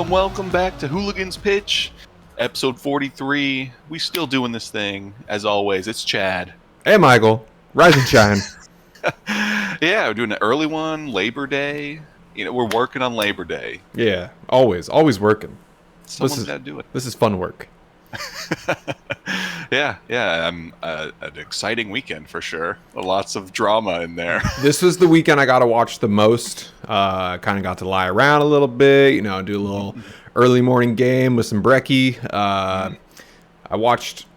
Welcome back to Hooligan's Pitch, episode 43. We still doing this thing, as always. It's Chad. Hey, Michael. Rise and shine. Yeah, we're doing an early one, Labor Day. We're working on Labor Day. Yeah, always working. Someone's got to do it. This is fun work. Yeah. An exciting weekend for sure. Lots of drama in there. This was the weekend I got to watch the most. Kind of got to lie around a little bit, do a little early morning game with some brekkie. I watched,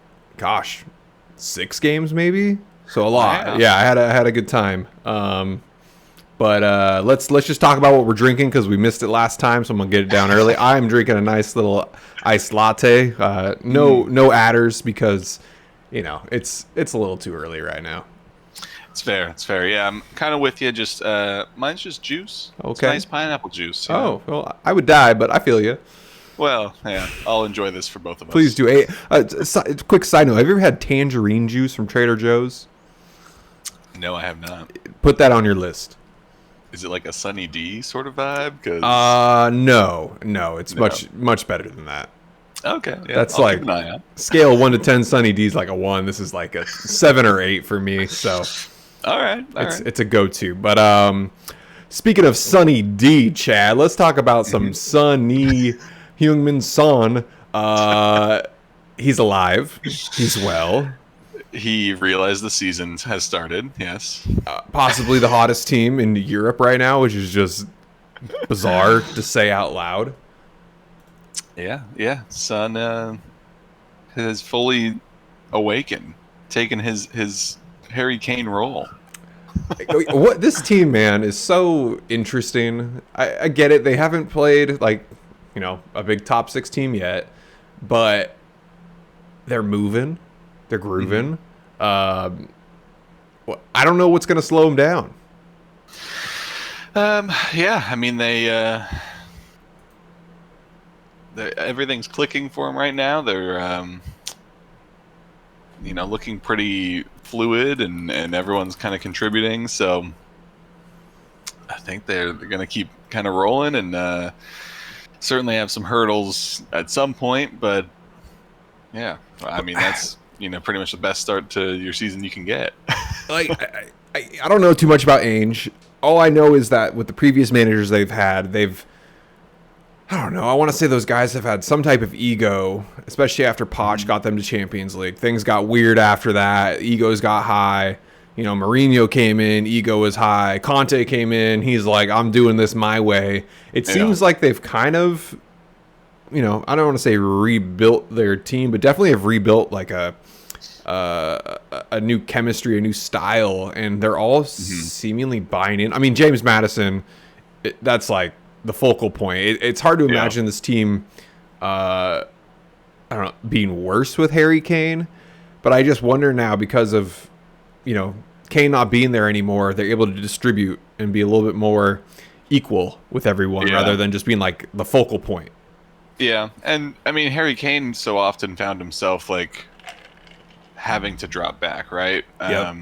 6 games maybe, so a lot. Yeah, I had a good time. But let's just talk about what we're drinking because we missed it last time, so I'm gonna get it down early. I'm drinking a nice little iced latte. No adders because it's a little too early right now. It's fair. Yeah, I'm kind of with you. Just mine's just juice. Okay. It's nice pineapple juice. Oh, well, I would die, but I feel you. Well, yeah, I'll enjoy this for both of us. Please do. Quick side note: have you ever had tangerine juice from Trader Joe's? No, I have not. Put that on your list. Is it like a Sunny D sort of vibe? No. It's much better than that. Okay, yeah, that's I'll like keep an eye out. Scale 1 to 10. Sunny D's like a 1. This is like a 7 or 8 for me. So, all right. It's a go-to. But speaking of Sunny D, Chad, let's talk about some Sunny Heung-min Son. He's alive. He's well. He realized the season has started, yes. Possibly the hottest team in Europe right now, which is just bizarre to say out loud. Yeah. Son has fully awakened, taken his Harry Kane role. What this team, man, is so interesting. I get it. They haven't played a big top 6 team yet, but they're moving. They're grooving. I don't know what's going to slow them down. Yeah, I mean they everything's clicking for them right now. They're looking pretty fluid, and everyone's kind of contributing. So I think they're going to keep kind of rolling, and certainly have some hurdles at some point. But yeah, I mean that's pretty much the best start to your season you can get. I don't know too much about Ainge. All I know is that with the previous managers they've had, I don't know. I want to say those guys have had some type of ego, especially after Poch got them to Champions League. Things got weird after that. Egos got high. Mourinho came in, ego was high. Conte came in, he's like, I'm doing this my way. It seems like they've kind of, I don't want to say rebuilt their team, but definitely have rebuilt like a new chemistry, a new style, and they're all seemingly buying in. I mean, James Maddison, that's like the focal point. It's hard to imagine this team, I don't know, being worse with Harry Kane, but I just wonder now because of, Kane not being there anymore, they're able to distribute and be a little bit more equal with everyone rather than just being like the focal point. Yeah, and I mean, Harry Kane so often found himself like having to drop back, right? Yep.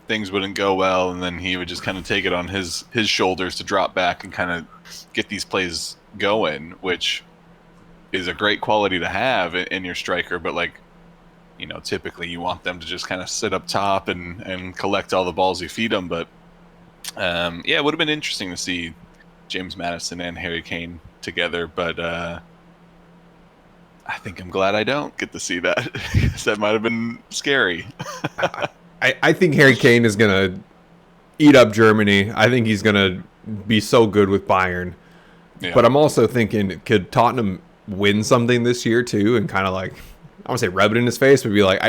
Things wouldn't go well, and then he would just kind of take it on his shoulders to drop back and kind of get these plays going, which is a great quality to have in your striker. But typically you want them to just kind of sit up top and collect all the balls you feed them. But it would have been interesting to see James Maddison and Harry Kane together, but I think I'm glad I don't get to see that, because that might have been scary. I think Harry Kane is going to eat up Germany. I think he's going to be so good with Bayern. Yeah. But I'm also thinking, could Tottenham win something this year too, and kind of like, I want to say rub it in his face, but be like,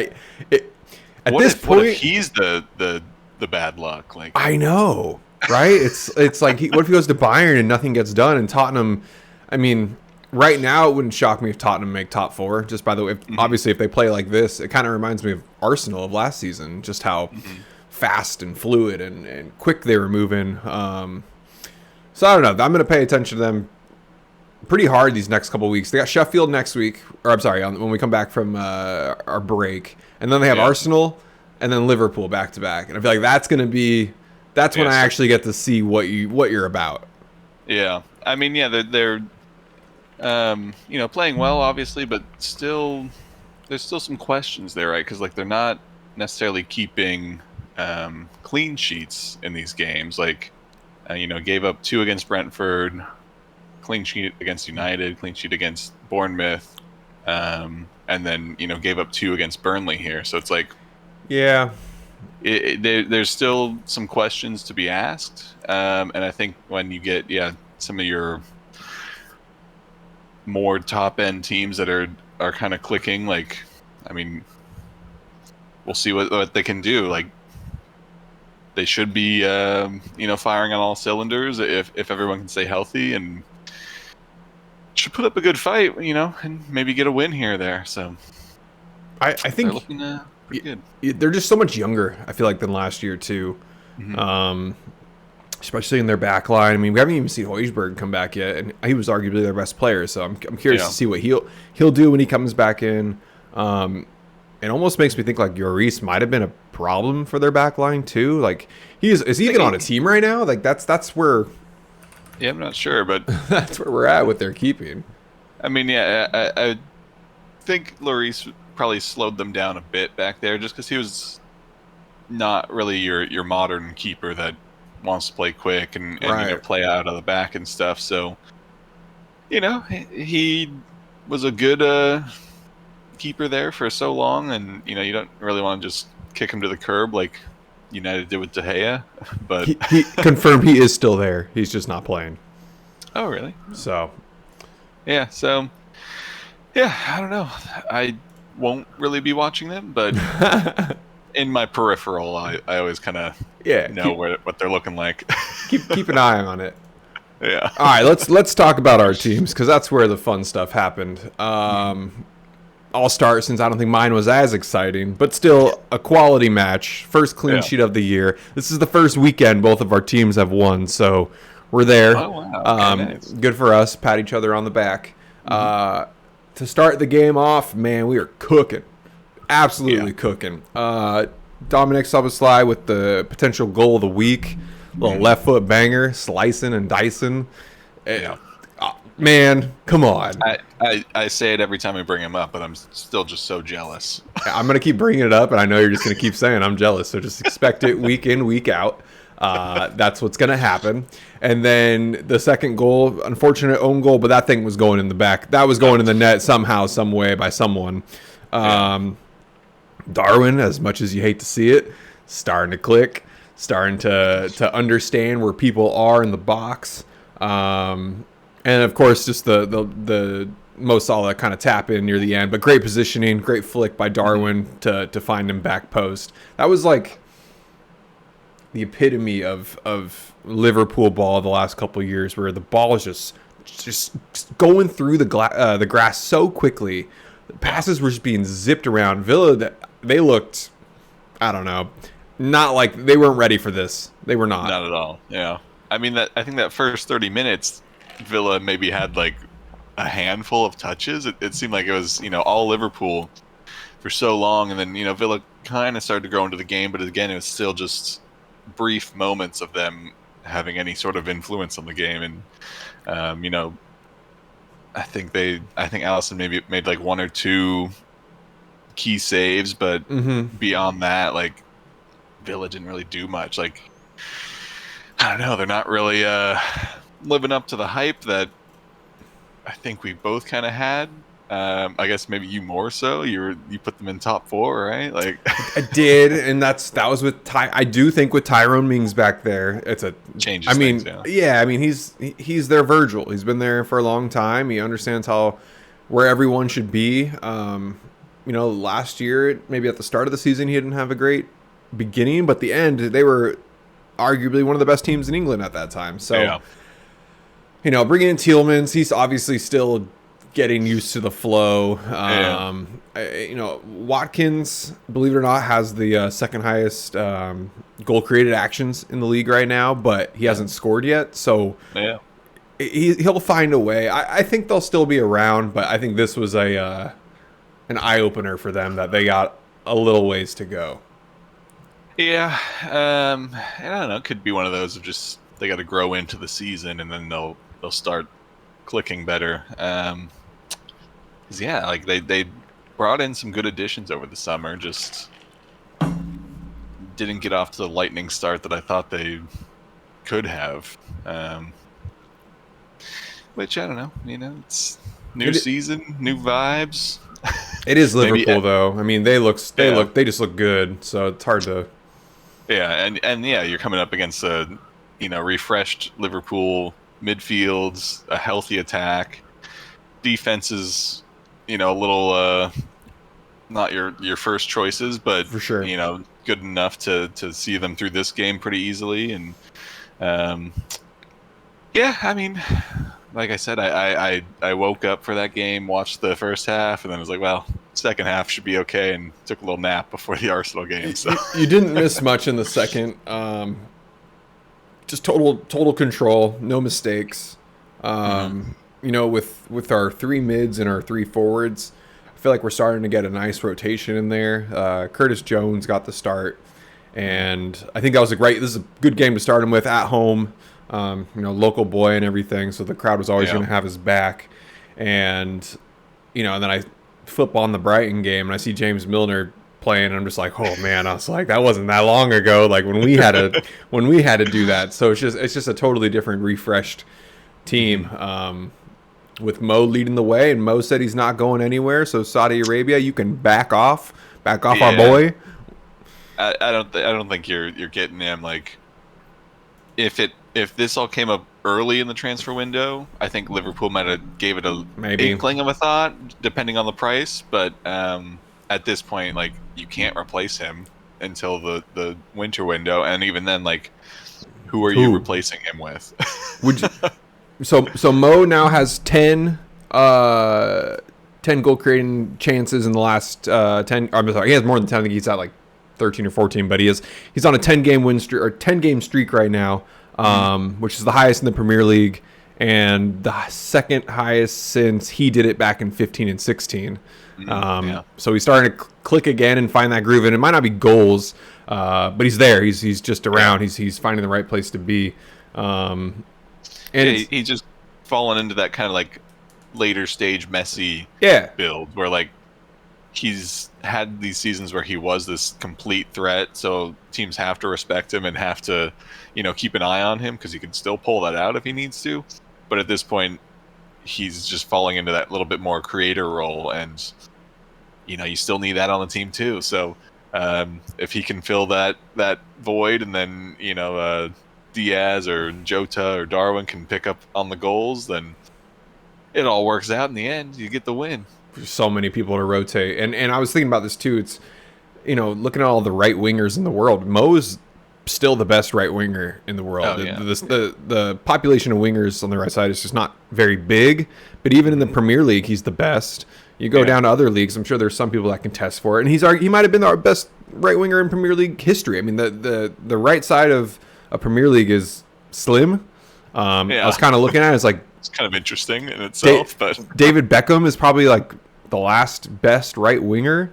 what if he's the bad luck? Like, I know, right? It's like, what if he goes to Bayern and nothing gets done? And Tottenham, I mean, right now it wouldn't shock me if Tottenham make top 4. Just by the way, obviously if they play like this, it kind of reminds me of Arsenal of last season, just how fast and fluid and quick they were moving. So I don't know. I'm going to pay attention to them pretty hard these next couple of weeks. They got Sheffield next week, or I'm sorry, when we come back from our break, and then they have Arsenal and then Liverpool back to back. And I feel like that's when I actually get to see what you're about. Yeah, I mean, they're Playing well, obviously, but still, there's still some questions there, right? Because like they're not necessarily keeping clean sheets in these games. Like, gave up 2 against Brentford, clean sheet against United, clean sheet against Bournemouth, and then gave up 2 against Burnley here. So it's like, Yeah. there's still some questions to be asked, and I think when you get some of your more top end teams that are kind of clicking, like, I mean, we'll see what they can do. Like, they should be firing on all cylinders if everyone can stay healthy, and should put up a good fight, and maybe get a win here or there. So I think they're looking pretty good. They're just so much younger, I feel like, than last year too. Mm-hmm. Especially in their back line. I mean, we haven't even seen Højbjerg come back yet, and he was arguably their best player. So I'm curious to see what he'll do when he comes back in. It almost makes me think like Lloris might have been a problem for their back line too. Like, is he even on a team right now? Like that's where. Yeah, I'm not sure, but that's where we're at with their keeping. I mean, yeah, I think Lloris probably slowed them down a bit back there, just because he was not really your modern keeper that wants to play quick and play out of the back and stuff. So, he was a good keeper there for so long, and you don't really want to just kick him to the curb like United did with De Gea. But he confirmed he is still there. He's just not playing. Oh, really? So, yeah. So, yeah, I don't know. I won't really be watching them, but in my peripheral, I always kind of know what they're looking like. keep an eye on it. Yeah. All right, let's talk about our teams, because that's where the fun stuff happened. I'll start, since I don't think mine was as exciting, but still a quality match. First clean sheet of the year. This is the first weekend both of our teams have won, so we're there. Oh, wow. Okay, nice. Good for us. Pat each other on the back. To start the game off, man, we are cooking. Absolutely cooking. Dominic Szoboszlai with the potential goal of the week. Little left foot banger, slicing and dicing. Man, come on. I say it every time I bring him up, but I'm still just so jealous. I'm going to keep bringing it up, and I know you're just going to keep saying I'm jealous, so just expect it week in, week out. That's what's going to happen. And then the second goal, unfortunate own goal, but that thing was going in the back. That was going in the net somehow, some way, by someone. Darwin, as much as you hate to see it, starting to click, starting to understand where people are in the box. And of course, just the Mo Salah kind of tap in near the end, but great positioning, great flick by Darwin to find him back post. That was like the epitome of Liverpool ball the last couple of years, where the ball is just going through the grass so quickly. The passes were just being zipped around. Villa, they looked, I don't know, not like they weren't ready for this. They were not. Not at all. Yeah. I mean, I think that first 30 minutes, Villa maybe had like a handful of touches. It seemed like it was, all Liverpool for so long. And then, Villa kind of started to grow into the game. But again, it was still just brief moments of them having any sort of influence on the game. And, I think Alisson maybe made like 1 or 2 key saves. But beyond that, like, Villa didn't really do much. Like, I don't know. They're not really living up to the hype that I think we both kind of had. I guess maybe you more so. You put them in top 4, right? Like, I did, and that was with I do think with Tyrone Mings back there, it's a changes. I mean, things, I mean, he's their Virgil. He's been there for a long time. He understands where everyone should be. Last year, maybe at the start of the season, he didn't have a great beginning, but the end, they were arguably one of the best teams in England at that time. So, bringing in Tielemans, he's obviously still getting used to the flow. Watkins, believe it or not, has the second highest goal created actions in the league right now, but he hasn't scored yet. So he'll find a way. I think they'll still be around, but I think this was an eye opener for them that they got a little ways to go. Yeah, and I don't know. It could be one of those of just they got to grow into the season, and then they'll start clicking better. 'Cause, yeah, like they brought in some good additions over the summer. Just didn't get off to the lightning start that I thought they could have. Which I don't know. It's new It, season, new vibes. it is Maybe, Liverpool though. I mean, yeah, they just look good. So it's hard to. yeah, and yeah, you're coming up against a refreshed Liverpool midfields, a healthy attack, defenses, a little not your first choices, but For sure. good enough to see them through this game pretty easily. And um, yeah, I mean, like I said, I woke up for that game, watched the first half, and then was like, well, second half should be okay, and took a little nap before the Arsenal game. So You didn't miss much in the second. Just total control, no mistakes. With our three mids and our three forwards, I feel like we're starting to get a nice rotation in there. Curtis Jones got the start, and I think that was this is a good game to start him with at home. Local boy and everything, so the crowd was always going to have his back. And and then I flip on the Brighton game and I see James Milner playing, and I'm just like, oh man, I was like, that wasn't that long ago, like when we had to do that. So it's just a totally different, refreshed team. With Mo leading the way, and Mo said he's not going anywhere. So Saudi Arabia, you can back off our boy. I don't think you're getting him. Like, if this all came up early in the transfer window, I think Liverpool might have gave it a inkling of a thought, depending on the price. But at this point, like, you can't replace him until the winter window, and even then, like, who are you replacing him with? Would you? So Mo now has 10 goal creating chances in the last 10. I'm sorry, he has more than 10. I think he's at like 13 or 14, but he's on a 10-game win streak or 10-game streak right now, which is the highest in the Premier League and the second highest since he did it back in 15 and 16. So he's starting to click again and find that groove, and it might not be goals, but he's there. He's just around. He's finding the right place to be. And he's just fallen into that kind of like later stage Messi build, where like he's had these seasons where he was this complete threat, so teams have to respect him and have to keep an eye on him because he can still pull that out if he needs to. But at this point, he's just falling into that little bit more creator role, and you still need that on the team too. So if he can fill that void, and then Diaz or Jota or Darwin can pick up on the goals, then it all works out in the end. You get the win. There's so many people to rotate, and I was thinking about this too. It's looking at all the right wingers in the world, Mo's still the best right winger in the world. The population of wingers on the right side is just not very big, but even in the Premier League, he's the best. You go down to other leagues, I'm sure there's some people that can test for it, and he might have been our best right winger in Premier League history. I mean, the right side of a Premier League is slim. I was kind of looking at it, it's like, it's kind of interesting in itself. But David Beckham is probably like the last best right winger.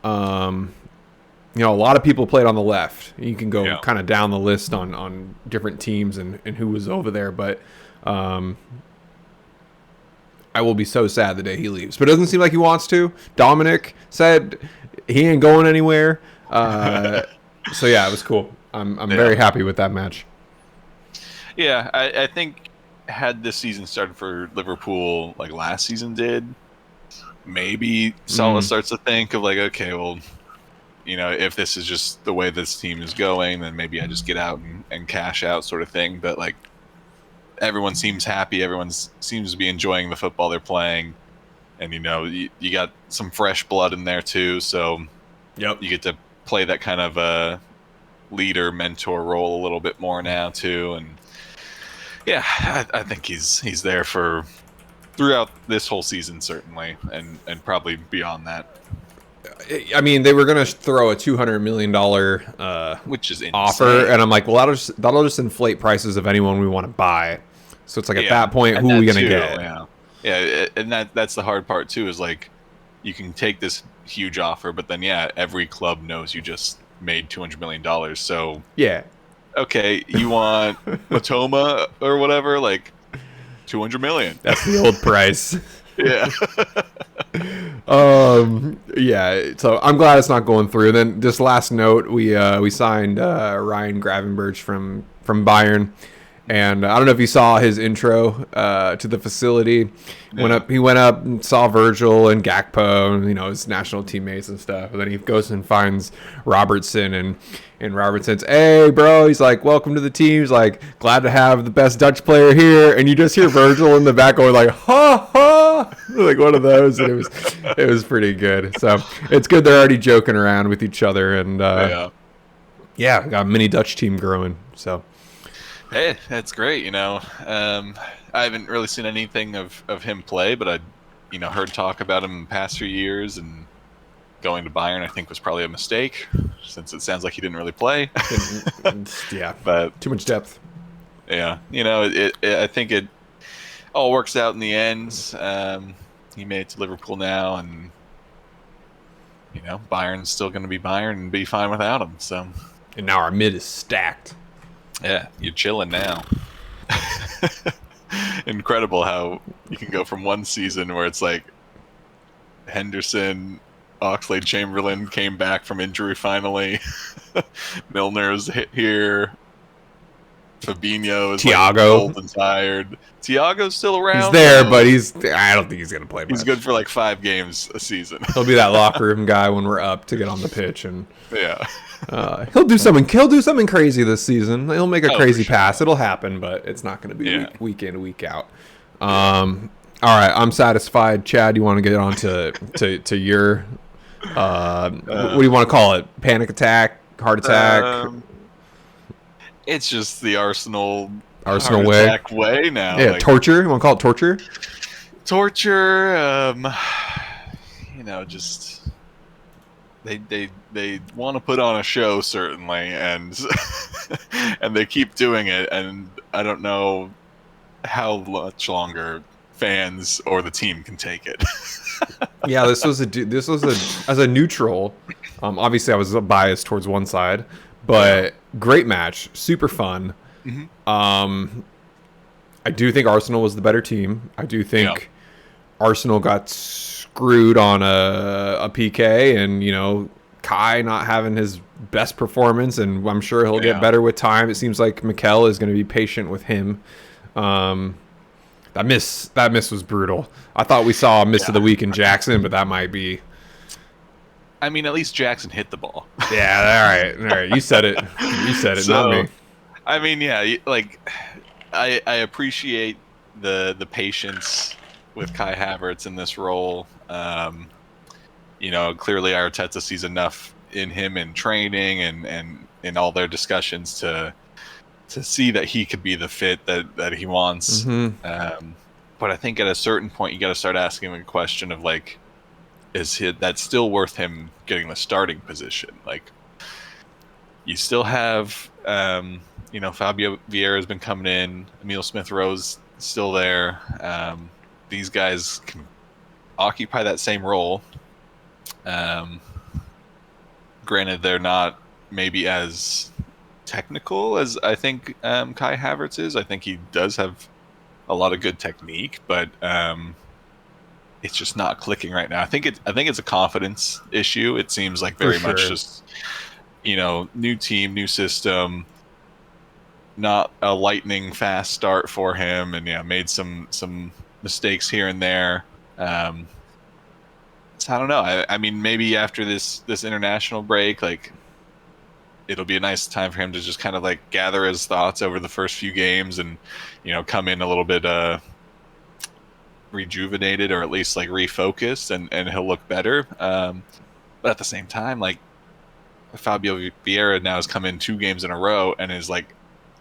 A lot of people played on the left. You can go kind of down the list on different teams and who was over there, but I will be so sad the day he leaves. But it doesn't seem like he wants to. Dominic said he ain't going anywhere. So yeah, it was cool. I'm very happy with that match. Yeah, I think had this season started for Liverpool like last season did, maybe Salah starts to think of like, okay, well, if this is just the way this team is going, then maybe I just get out and cash out sort of thing. But like, everyone seems happy. Everyone seems to be enjoying the football they're playing. And, you got some fresh blood in there too. So you get to play that kind of leader, mentor role a little bit more now too. And yeah, I think he's there for throughout this whole season, certainly, and probably beyond that. I mean, they were going to throw a $200 million which is insane. Offer, and I'm like, well, that'll just inflate prices of anyone we want to buy. So it's like at that point, who are we going to get? Yeah, and that's the hard part too. Is like, you can take this huge offer, but then every club knows you just made $200 million. So okay, you want Matoma or whatever, like 200 million. That's the old price. Yeah. Yeah. So I'm glad it's not going through. Then this last note, we signed Ryan Gravenberch from Bayern, and I don't know if you saw his intro to the facility. Yeah. He went up and saw Virgil and Gakpo and his national teammates and stuff. And then he goes and finds Robertson, and Robertson's, hey bro, he's like, welcome to the team. He's like, glad to have the best Dutch player here. And you just hear Virgil in the back going like, ha ha, like one of those. And it was pretty good. So it's good they're already joking around with each other, and yeah, got a mini Dutch team growing. So. Hey, that's great. I haven't really seen anything of him play, but I, heard talk about him in the past few years, and going to Bayern, I think, was probably a mistake, since it sounds like he didn't really play. Yeah, but too much depth. Yeah, I think it all works out in the end. He made it to Liverpool now, and Bayern's still going to be Bayern and be fine without him. So, and now our mid is stacked. Yeah, you're chilling now. Incredible how you can go from one season where it's like Henderson, Oxlade-Chamberlain came back from injury finally. Milner's hit here. Fabinho is Thiago. Old and tired. Thiago's still around. He's there, but I don't think he's going to play much. He's good for like 5 games a season. He'll be that locker room guy when we're up to get on the pitch, and yeah. He'll do something crazy this season. He'll make a crazy sure. pass. It'll happen, but it's not going to be week in, week out. All right, I'm satisfied. Chad, you want to get on to your what do you want to call it? Panic attack, heart attack? It's just the Arsenal way now. Yeah, torture. You want to call it torture? Torture. Just they want to put on a show, certainly, and and they keep doing it, and I don't know how much longer fans or the team can take it. Yeah, this was as a neutral. Obviously, I was biased towards one side, but great match, super fun. Mm-hmm. I do think Arsenal was the better team. I do think Arsenal got screwed on a PK, and Kai not having his best performance, and I'm sure he'll get better with time. It seems like Mikel is going to be patient with him. That miss was brutal. I thought we saw a miss of the week in Jackson, but that might be. I mean, at least Jackson hit the ball. Yeah, all right. You said it. Not me. I mean, yeah, like I appreciate the patience with Kai Havertz in this role. Clearly Arteta sees enough in him in training and in all their discussions to see that he could be the fit that he wants. Mm-hmm. But I think at a certain point you got to start asking the question of like, is that still worth him getting the starting position? Like, you still have, Fabio Vieira has been coming in, Emile Smith-Rowe's still there. These guys can occupy that same role. Granted, they're not maybe as technical as I think Kai Havertz is. I think he does have a lot of good technique, but it's just not clicking right now. I think it's a confidence issue. It seems like very much just new team, new system, not a lightning fast start for him, and made some mistakes here and there. So I don't know. I mean, maybe after this international break, like, it'll be a nice time for him to just kind of like gather his thoughts over the first few games and come in a little bit rejuvenated, or at least like refocused, and he'll look better. But at the same time, like, Fabio Vieira now has come in 2 games in a row and is like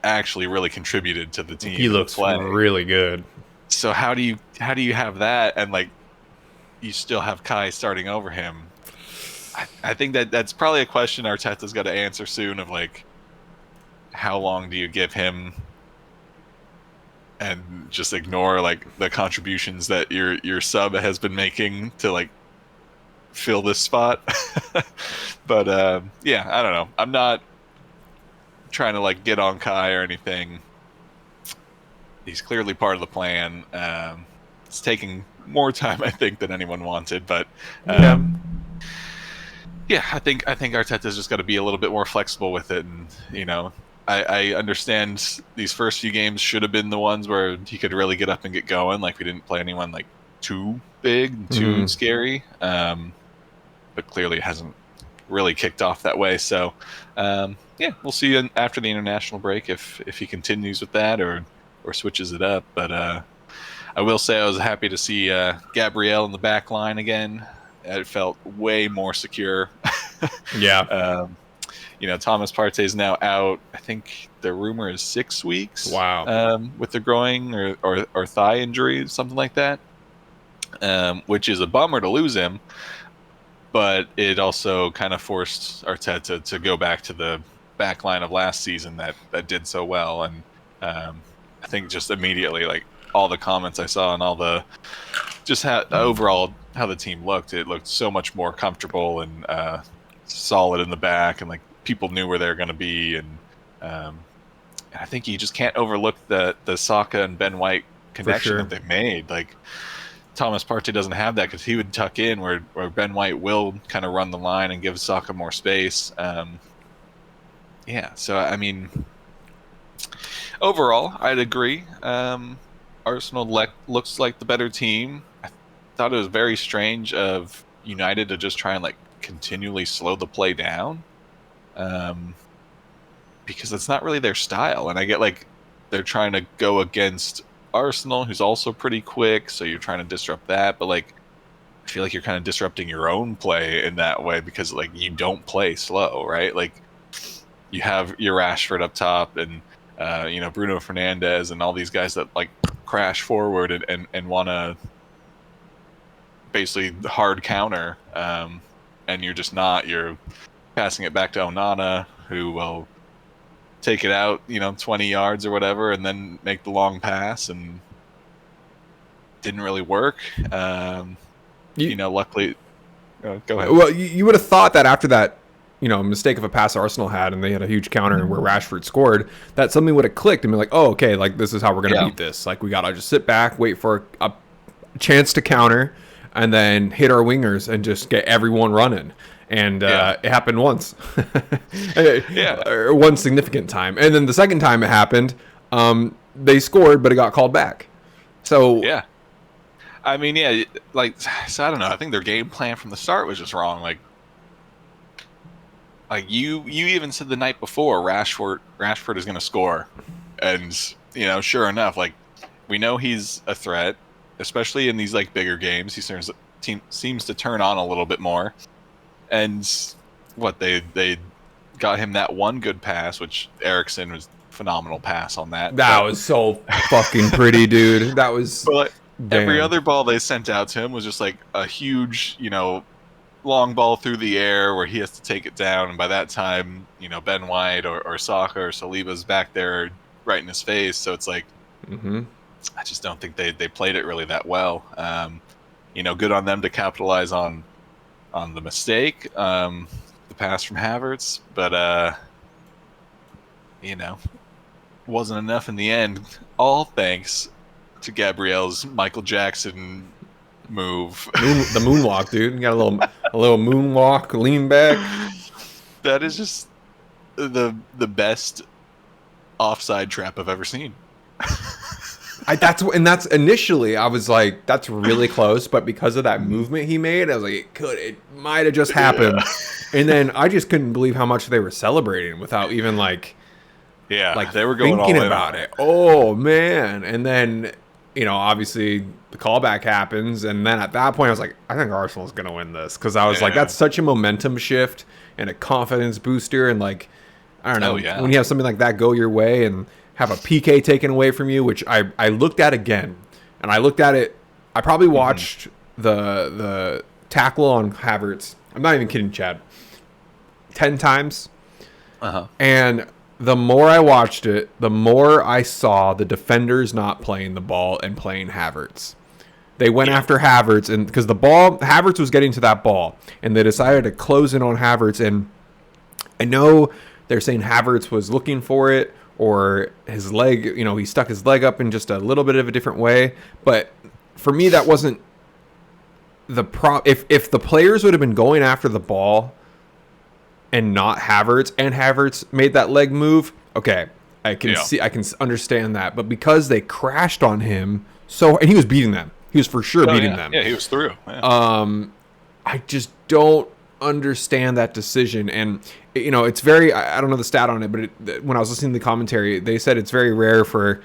actually really contributed to the team. He looks really good. So how do you have that and like you still have Kai starting over him? I think that's probably a question Arteta's got to answer soon, of like, how long do you give him and just ignore like the contributions that your sub has been making to like fill this spot. But I don't know. I'm not trying to like get on Kai or anything. He's clearly part of the plan. It's taking more time, I think, than anyone wanted, but Yeah. yeah, I think Arteta's just got to be a little bit more flexible with it, and I understand these first few games should have been the ones where he could really get up and get going. Like we didn't play anyone like too big, and too scary, but clearly it hasn't really kicked off that way. So yeah, we'll see after the international break if he continues with that or switches it up. But I will say I was happy to see Gabriel in the back line again. It felt way more secure. Yeah. Thomas Partey is now out. I think the rumor is 6 weeks. Wow. With the groin or thigh injury, something like that. Which is a bummer to lose him, but it also kind of forced Arteta to go back to the back line of last season that did so well. And I think just immediately, like all the comments I saw and all the just overall how the team looked, it looked so much more comfortable and solid in the back, and like people knew where they were going to be. And I think you just can't overlook the Saka and Ben White connection that they made. Like Thomas Partey doesn't have that because he would tuck in where Ben White will kind of run the line and give Saka more space. Yeah, so I mean, overall, I'd agree. Arsenal looks like the better team. I thought it was very strange of United to just try and like continually slow the play down, because it's not really their style. And I get like they're trying to go against Arsenal, who's also pretty quick, so you're trying to disrupt that. But like, I feel like you're kind of disrupting your own play in that way because like you don't play slow, right? Like you have your Rashford up top and Bruno Fernandes and all these guys that like crash forward and want to basically hard counter, and you're just not. You're passing it back to Onana, who will take it out 20 yards or whatever, and then make the long pass, and didn't really work. Luckily, go ahead. Well, you would have thought that after that mistake of a pass Arsenal had, and they had a huge counter where Rashford scored, that something would have clicked and be like, oh, okay, like this is how we're going to beat this. Like we got to just sit back, wait for a chance to counter, and then hit our wingers and just get everyone running. And it happened once. Or one significant time. And then the second time it happened, they scored, but it got called back. So yeah. I mean, so I don't know. I think their game plan from the start was just wrong. Like you even said the night before Rashford is going to score, and sure enough, like we know he's a threat, especially in these like bigger games. He seems to turn on a little bit more, and they got him that one good pass, which Eriksen was phenomenal pass on that. That was so fucking pretty, dude. That was. But every other ball they sent out to him was just like a huge, long ball through the air where he has to take it down, and by that time, Ben White or Saka or Saliba's back there right in his face. So it's like, I just don't think they played it really that well. Good on them to capitalize on the mistake, the pass from Havertz, but wasn't enough in the end. All thanks to Gabriel's Michael Jackson move. The moonwalk, dude. You got a little moonwalk, lean back. That is just the best offside trap I've ever seen. That's initially I was like, that's really close, but because of that movement he made, I was like, it might have just happened. And then I just couldn't believe how much they were celebrating without even they were going thinking all in about it. Oh man. And then obviously the callback happens, and then at that point I was like, I think Arsenal's gonna win this, because I was like, that's such a momentum shift and a confidence booster, and like, I don't know, when you have something like that go your way and have a PK taken away from you, which I looked at again, and I looked at it. I probably watched the tackle on Havertz. I'm not even kidding, Chad. 10 times, and the more I watched it, the more I saw the defenders not playing the ball and playing Havertz. They went after Havertz, and because Havertz was getting to that ball, and they decided to close in on Havertz. And I know they're saying Havertz was looking for it, or his leg, he stuck his leg up in just a little bit of a different way. But for me, that wasn't the if the players would have been going after the ball and not Havertz, and Havertz made that leg move, okay, I can understand that. But because they crashed on him, and he was beating them. He was for sure beating them. Yeah, he was through. Yeah. I just don't understand that decision. And, it's very, I don't know the stat on it, but when I was listening to the commentary, they said it's very rare for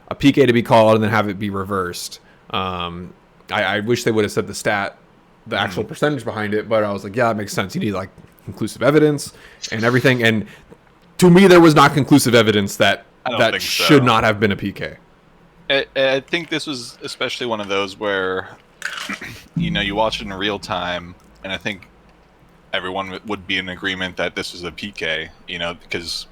a PK to be called and then have it be reversed. I wish they would have said the actual percentage behind it, but I was like, yeah, that makes sense. You need like conclusive evidence and everything. And to me, there was not conclusive evidence that should not have been a PK. I think this was especially one of those where, you watch it in real time, and I think everyone would be in agreement that this was a PK, because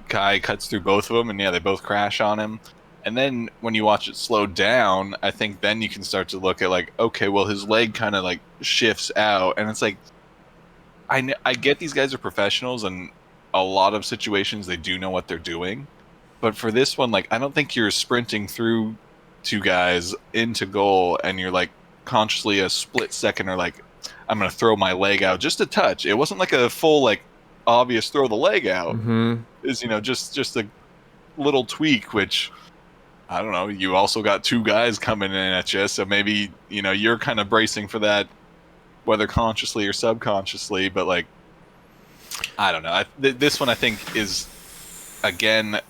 Kai cuts through both of them, and they both crash on him. And then when you watch it slowed down, I think then you can start to look at like, okay, well, his leg kind of like shifts out, and it's like, I get these guys are professionals, and a lot of situations they do know what they're doing. But for this one, like, I don't think you're sprinting through two guys into goal and you're like consciously a split second or like, I'm going to throw my leg out just a touch. It wasn't like a full, like, obvious throw the leg out. Mm-hmm. Is, just a little tweak, which, I don't know, you also got two guys coming in at you. So maybe, you're kind of bracing for that, whether consciously or subconsciously. But, like, I don't know. This one, I think, is, again,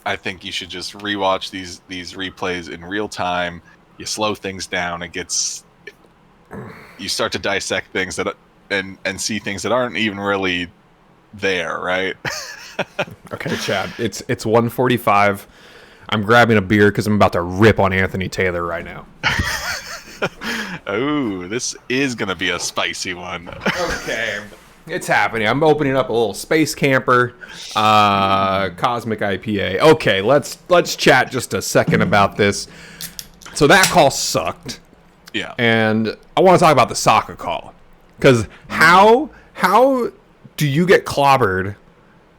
I think you should just rewatch these replays in real time. You slow things down. You start to dissect things and see things that aren't even really there, right? Okay, Chad. It's 1:45. I'm grabbing a beer because I'm about to rip on Anthony Taylor right now. Oh, this is gonna be a spicy one. Okay. It's happening. I'm opening up a little Space Camper Cosmic IPA. Okay, let's chat just a second about this. So that call sucked. Yeah. And I want to talk about the Saka call. Because how do you get clobbered,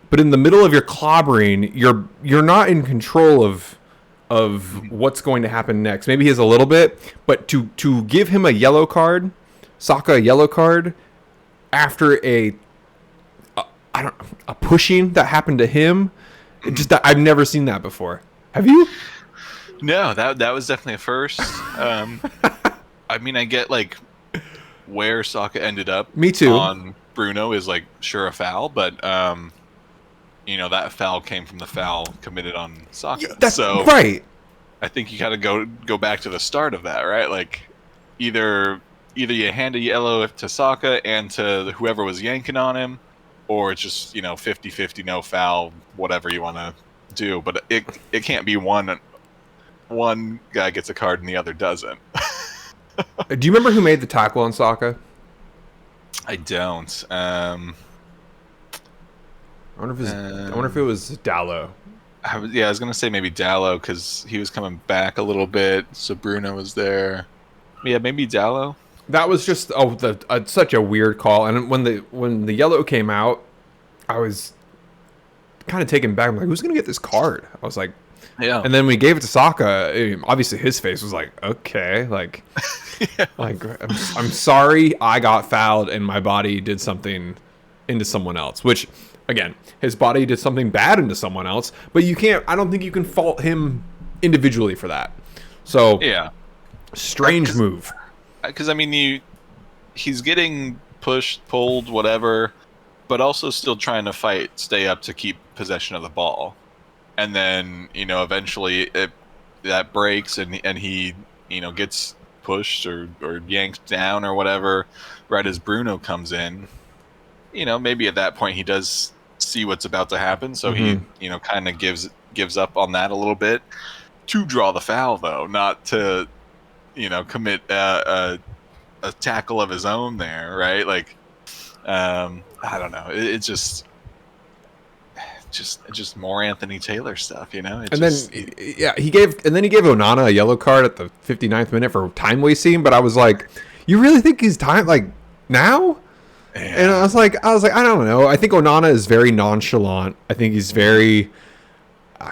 but in the middle of your clobbering, you're not in control of what's going to happen next. Maybe he has a little bit, but to give him a yellow card, Saka a yellow card, after a pushing that happened to him, I've never seen that before. Have you? No, that was definitely a first. I mean, I get like where Saka ended up. Me too. On Bruno is like sure a foul, but that foul came from the foul committed on Saka. Yeah, that's so right. I think you got to go back to the start of that, right? Like either you hand a yellow to Saka and to whoever was yanking on him, or it's just 50-50 no foul, whatever you want to do. But it can't be one guy gets a card and the other doesn't. Do you remember who made the tackle on Saka? I don't. I wonder if it was Dallo. I was gonna say maybe Dallo because he was coming back a little bit, so Bruno was there. Yeah, maybe Dallo. That was just such a weird call. And when the yellow came out, I was kind of taken back. I'm like, who's gonna get this card? I was like, yeah. And then we gave it to Saka. Obviously, his face was like, okay, like, yeah. Like I'm sorry, I got fouled and my body did something into someone else. Which, again, his body did something bad into someone else. But you can't. I don't think you can fault him individually for that. So yeah, strange move. Because I mean, he's getting pushed, pulled, whatever, but also still trying to stay up to keep possession of the ball. And then, eventually that breaks and he, gets pushed or yanked down or whatever right as Bruno comes in. Maybe at that point he does see what's about to happen. So he, kind of gives up on that a little bit to draw the foul, though, not to, commit a tackle of his own there, right? Like, I don't know. It's just more Anthony Taylor stuff, He gave Onana a yellow card at the 59th minute for time wasting, but I was like, you really think he's time like now? Yeah. And I was like, I don't know. I think Onana is very nonchalant. I think he's very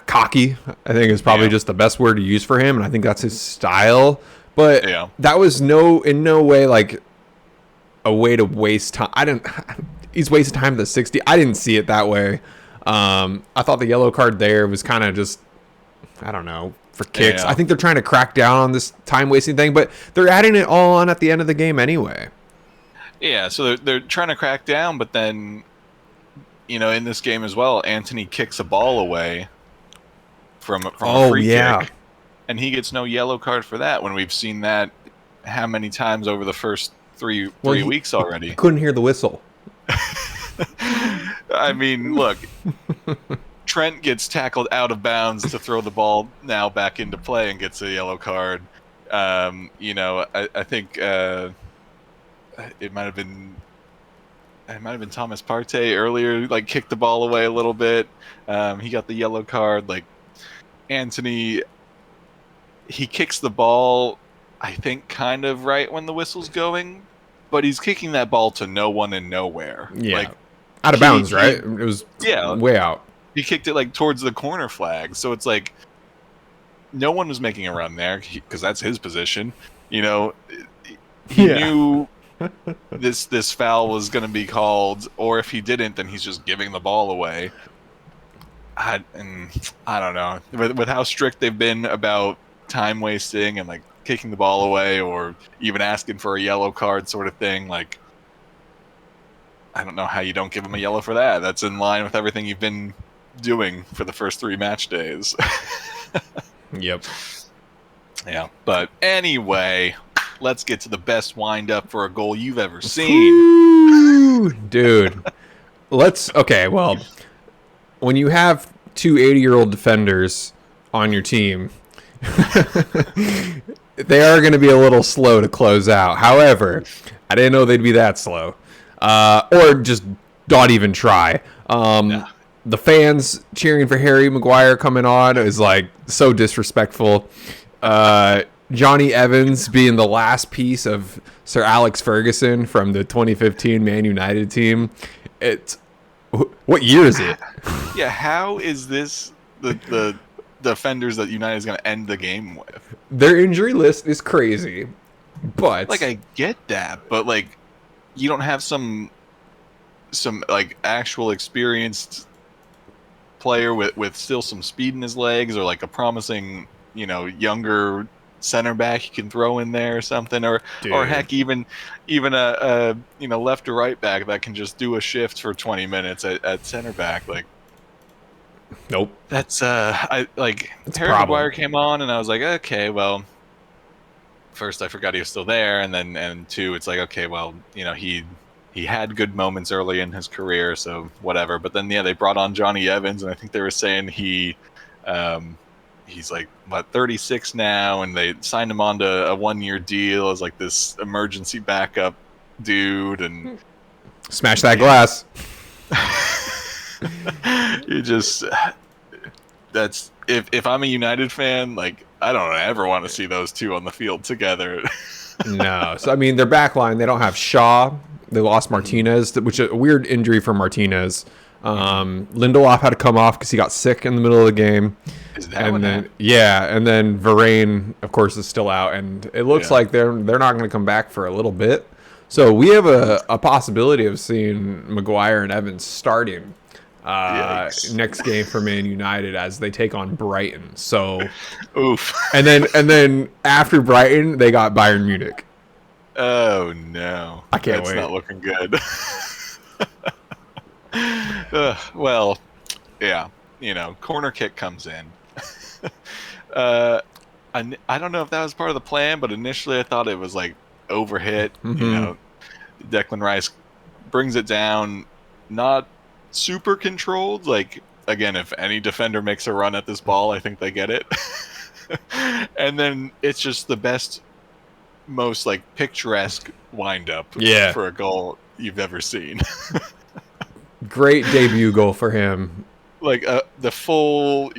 cocky, I think is probably just the best word to use for him, and I think that's his style. But that was in no way like a way to waste time. He's wasted time at the 60. I didn't see it that way. I thought the yellow card there was kind of just, I don't know, for kicks. I think they're trying to crack down on this time wasting thing, but they're adding it all on at the end of the game anyway. Yeah, so they're trying to crack down, but then, in this game as well, Anthony kicks a ball away from a free kick, and he gets no yellow card for that, when we've seen that how many times over the first three weeks already. Couldn't hear the whistle. I mean, look, Trent gets tackled out of bounds to throw the ball now back into play and gets a yellow card. I think it might have been Thomas Partey earlier, like kicked the ball away a little bit. He got the yellow card. Like Anthony, he kicks the ball, I think, kind of right when the whistle's going, but he's kicking that ball to no one and nowhere. Yeah, like out of bounds, right? It was way out. He kicked it like towards the corner flag, so it's like no one was making a run there because that's his position. He knew this foul was going to be called, or if he didn't, then he's just giving the ball away. I don't know, with how strict they've been about time wasting and like kicking the ball away or even asking for a yellow card sort of thing. Like, I don't know how you don't give him a yellow for that. That's in line with everything you've been doing for the first 3 match days. Yep. Yeah, but anyway, let's get to the best wind-up for a goal you've ever seen. Ooh, dude. Okay, well, when you have 2 80-year-old defenders on your team, they are going to be a little slow to close out. However, I didn't know they'd be that slow. Or just not even try. The fans cheering for Harry Maguire coming on is like so disrespectful. Johnny Evans being the last piece of Sir Alex Ferguson from the 2015 Man United team. What year is it? Yeah, how is this the defenders that United is going to end the game with? Their injury list is crazy, but like I get that, but like you don't have some like actual experienced player with still some speed in his legs, or like a promising younger center back you can throw in there or something, or heck, even a left or right back that can just do a shift for 20 minutes at center back. Like, nope. That's Harry Maguire came on and I was like, okay, well, first I forgot he was still there, and two, it's like, okay, well, he had good moments early in his career, so whatever. But then they brought on Johnny Evans, and I think they were saying he's like 36 now, and they signed him onto a 1-year deal as like this emergency backup dude, and smash that glass. That's if I'm a United fan, like I don't ever want to see those two on the field together. No, so I mean their back line, they don't have Shaw. They lost Martinez, which is a weird injury for Martinez. Lindelof had to come off because he got sick in the middle of the game. Is that what happened? Yeah, and then Varane, of course, is still out, and it looks like they're not going to come back for a little bit. So we have a possibility of seeing Maguire and Evans starting next game for Man United as they take on Brighton. So, oof. And then after Brighton, they got Bayern Munich. Oh no! I can't wait. That's not looking good. Well, yeah, corner kick comes in. I don't know if that was part of the plan, but initially I thought it was like overhit. Mm-hmm. Declan Rice brings it down, not super controlled. Like, again, if any defender makes a run at this ball, I think they get it. And then it's just the best, most like picturesque wind up for a goal you've ever seen. Great debut goal for him. Like the full,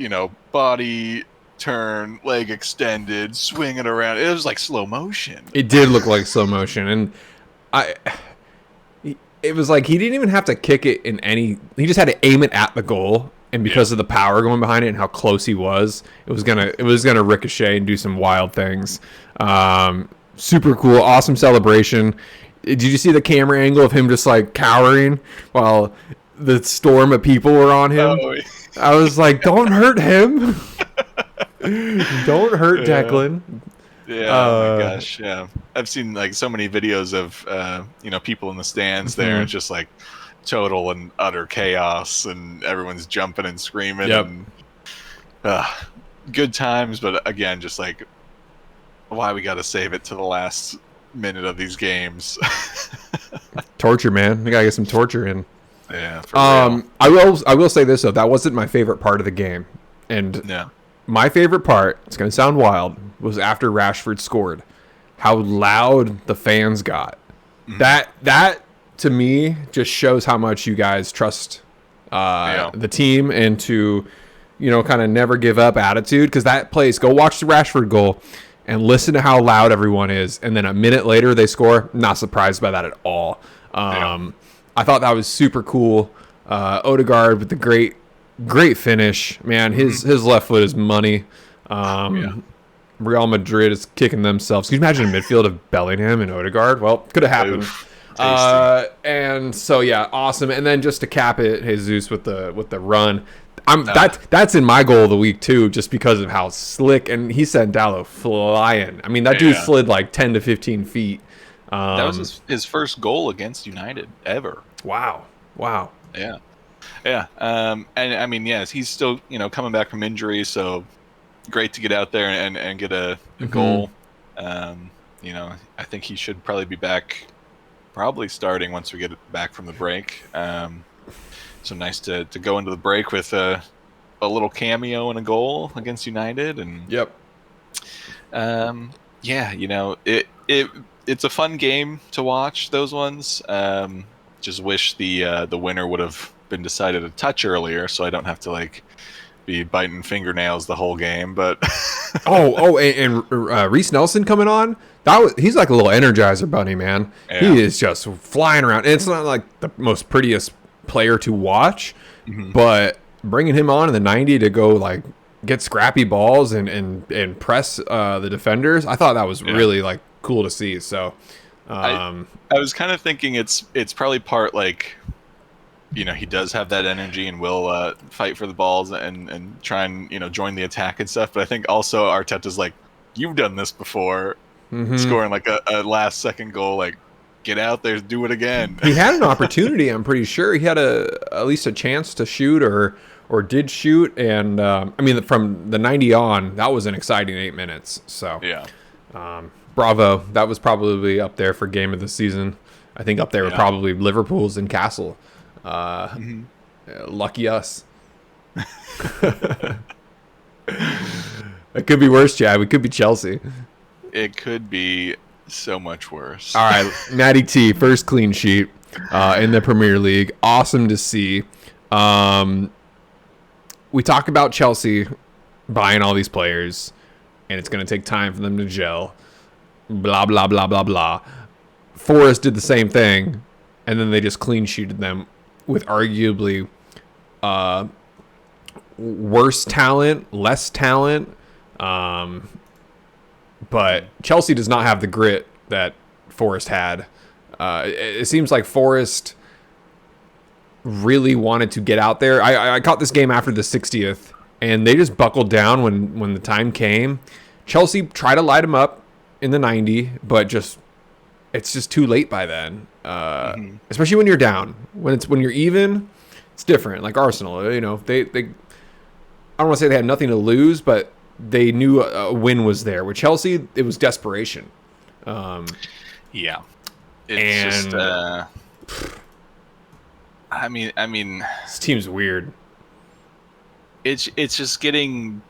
body turn, leg extended, swinging around. It was like slow motion. It did look like slow motion, and it was like he didn't even have to kick it in any. He just had to aim it at the goal, and because of the power going behind it and how close he was, it was gonna ricochet and do some wild things. Super cool, awesome celebration. Did you see the camera angle of him just like cowering while the storm of people were on him? Oh, I was like, don't hurt him. Don't hurt Declan. Yeah, oh my gosh, yeah. I've seen like so many videos of people in the stands there. It's just like total and utter chaos, and everyone's jumping and screaming. Yep. And, good times, but again, just like why we got to save it to the last minute of these games. Torture, man. We gotta get some torture in. Yeah. For real. I will say this though, that wasn't my favorite part of the game, and my favorite part, it's gonna sound wild, was after Rashford scored. How loud the fans got. That to me just shows how much you guys trust the team, and to kind of never give up attitude. Because that place, go watch the Rashford goal and listen to how loud everyone is, and then a minute later they score. Not surprised by that at all. I thought that was super cool. Odegaard with the great finish, man. His left foot is money. Real Madrid is kicking themselves. Can you imagine a midfield of Bellingham and Odegaard? Well, could have happened. And so awesome. And then just to cap it, Jesus with the run. That's in my goal of the week too, just because of how slick, and he sent Dallo flying. I mean, that dude slid like 10 to 15 feet. That was his first goal against United ever. Wow. Yeah. And I mean, yes, he's still coming back from injury, so great to get out there and get a goal. I think he should probably be back, starting once we get back from the break. So nice to go into the break with a little cameo and a goal against United, and it's a fun game to watch, those ones. Just wish the winner would have been decided a touch earlier, so I don't have to be biting fingernails the whole game. But and Reece Nelson coming on, he's like a little Energizer bunny, man. He is just flying around, and it's not like the most prettiest player to watch, but bringing him on in the 90 to go get scrappy balls and press the defenders, I thought that was really cool to see. So I was kind of thinking it's probably part he does have that energy and will fight for the balls and try and join the attack and stuff, but I think also Arteta's you've done this before, scoring a last second goal, get out there, do it again. He had an opportunity. I'm pretty sure he had at least a chance to shoot or did shoot. And I mean, from the 90 on, that was an exciting 8 minutes. So bravo. That was probably up there for game of the season. I think up there were probably Liverpool's and Castle. Lucky us. It could be worse, Chad. We could be Chelsea. It could be so much worse. All right, Matty T, first clean sheet in the Premier League. Awesome to see. We talk about Chelsea buying all these players, and it's going to take time for them to gel. Blah, blah, blah, blah, blah. Forest did the same thing, and then they just clean sheeted them with arguably worse talent, less talent. But Chelsea does not have the grit that Forest had. It seems like Forest really wanted to get out there. I caught this game after the 60th, and they just buckled down when the time came. Chelsea tried to light them up in the 90, but it's just too late by then. Especially when you're down. When you're even, it's different. Like Arsenal, they I don't want to say they had nothing to lose, but they knew a win was there. With Chelsea, it was desperation. It's just. I mean, this team's weird. It's just getting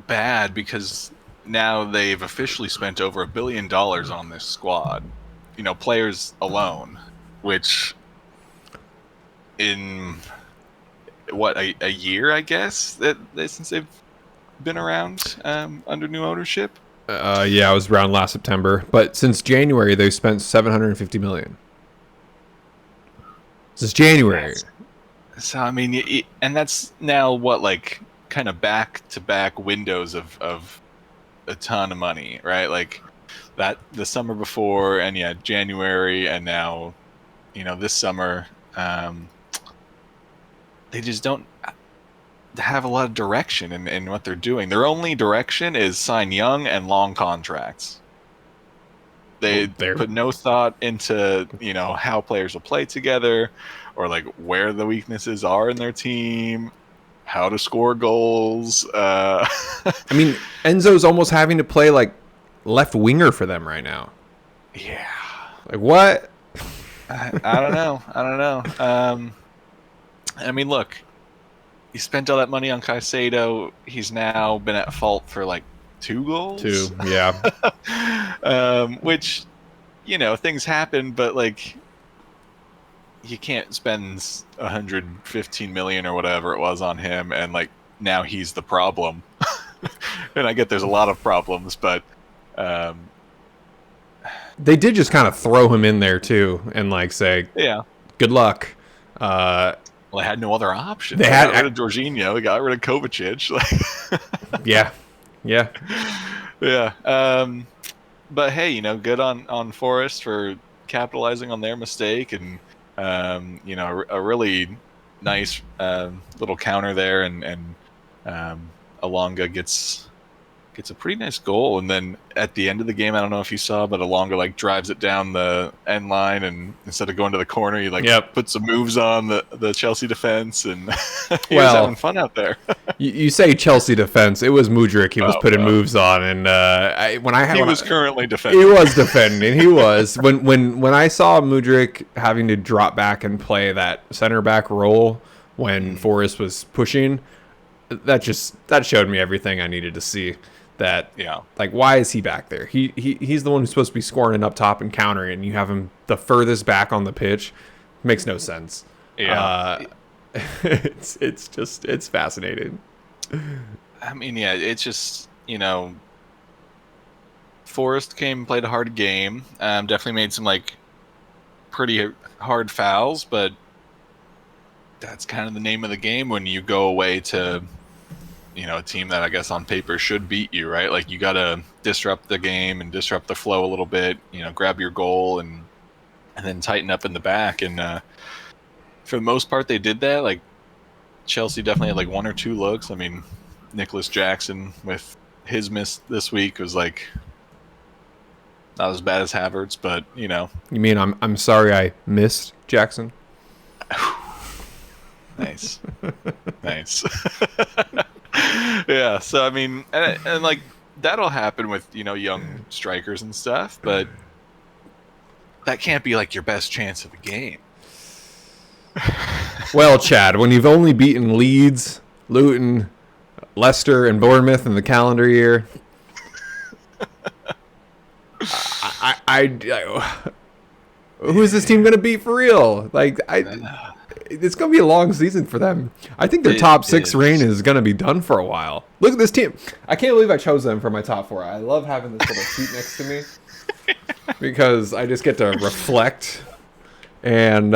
bad because now they've officially spent over $1 billion on this squad. Players alone, which in a year, I guess, since they've been around under new ownership. It was around last September, but since January they've spent $750 million. Since January. So I mean, and that's now what, like, kind of back to back windows of a ton of money, right? Like that the summer before, and yeah, January, and now, this summer. They just don't have a lot of direction in what they're doing. Their only direction is sign young and long contracts. They put no thought into, how players will play together, or like where the weaknesses are in their team, how to score goals. I mean, Enzo's almost having to play like left winger for them right now. Yeah. Like what? I don't know. I don't know. I mean, look, he spent all that money on Caicedo. He's now been at fault for like 2 goals. 2, yeah. Which, things happen, but like, you can't spend 115 million or whatever it was on him, and like now he's the problem. And I get there's a lot of problems, but they did just kind of throw him in there too, and like say, yeah, good luck. Well, they had no other option. They got rid of Jorginho. They got rid of Kovacic. Yeah. But hey, good on Forest for capitalizing on their mistake, and a really nice little counter there, and Alonga gets a pretty nice goal, and then at the end of the game, I don't know if you saw, but Alonga like drives it down the end line, and instead of going to the corner, he puts some moves on the Chelsea defense, and he was having fun out there. you say Chelsea defense, it was Mudryk he was putting moves on, and he was currently defending. He was defending. He was when I saw Mudryk having to drop back and play that center back role when Forrest was pushing, that showed me everything I needed to see. That like, why is he back there? He's the one who's supposed to be scoring and up top and countering, and you have him the furthest back on the pitch. Makes no sense. Yeah, it's fascinating. I mean, yeah, it's just, Forrest came and played a hard game. Definitely made some like pretty hard fouls, but that's kind of the name of the game when you go away to, a team that I guess on paper should beat you, right? Like, you got to disrupt the game and disrupt the flow a little bit, grab your goal and then tighten up in the back. And for the most part, they did that. Like, Chelsea definitely had like 1 or 2 looks. I mean, Nicholas Jackson with his miss this week was like not as bad as Havertz, but You mean I'm sorry I missed Jackson? Nice. Yeah, so I mean, and like that'll happen with young strikers and stuff, but that can't be like your best chance of a game. Well, Chad, when you've only beaten Leeds, Luton, Leicester, and Bournemouth in the calendar year, who is this team going to beat for real? Like, it's going to be a long season for them. I think their top 6 reign is going to be done for a while. Look at this team. I can't believe I chose them for my top 4. I love having this little sheet next to me because I just get to reflect. And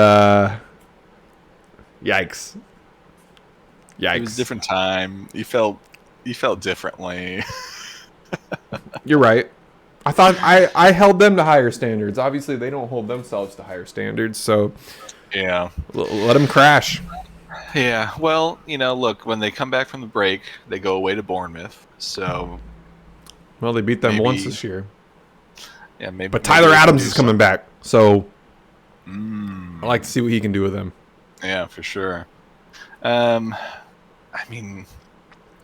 yikes. It was a different time. You felt differently. You're right. I thought I held them to higher standards. Obviously, they don't hold themselves to higher standards, so yeah, let them crash. Yeah, well, look, when they come back from the break, they go away to Bournemouth. So, well, they beat them once this year. Yeah, maybe. But Tyler Adams is coming back, so I'd like to see what he can do with them. Yeah, for sure. I mean,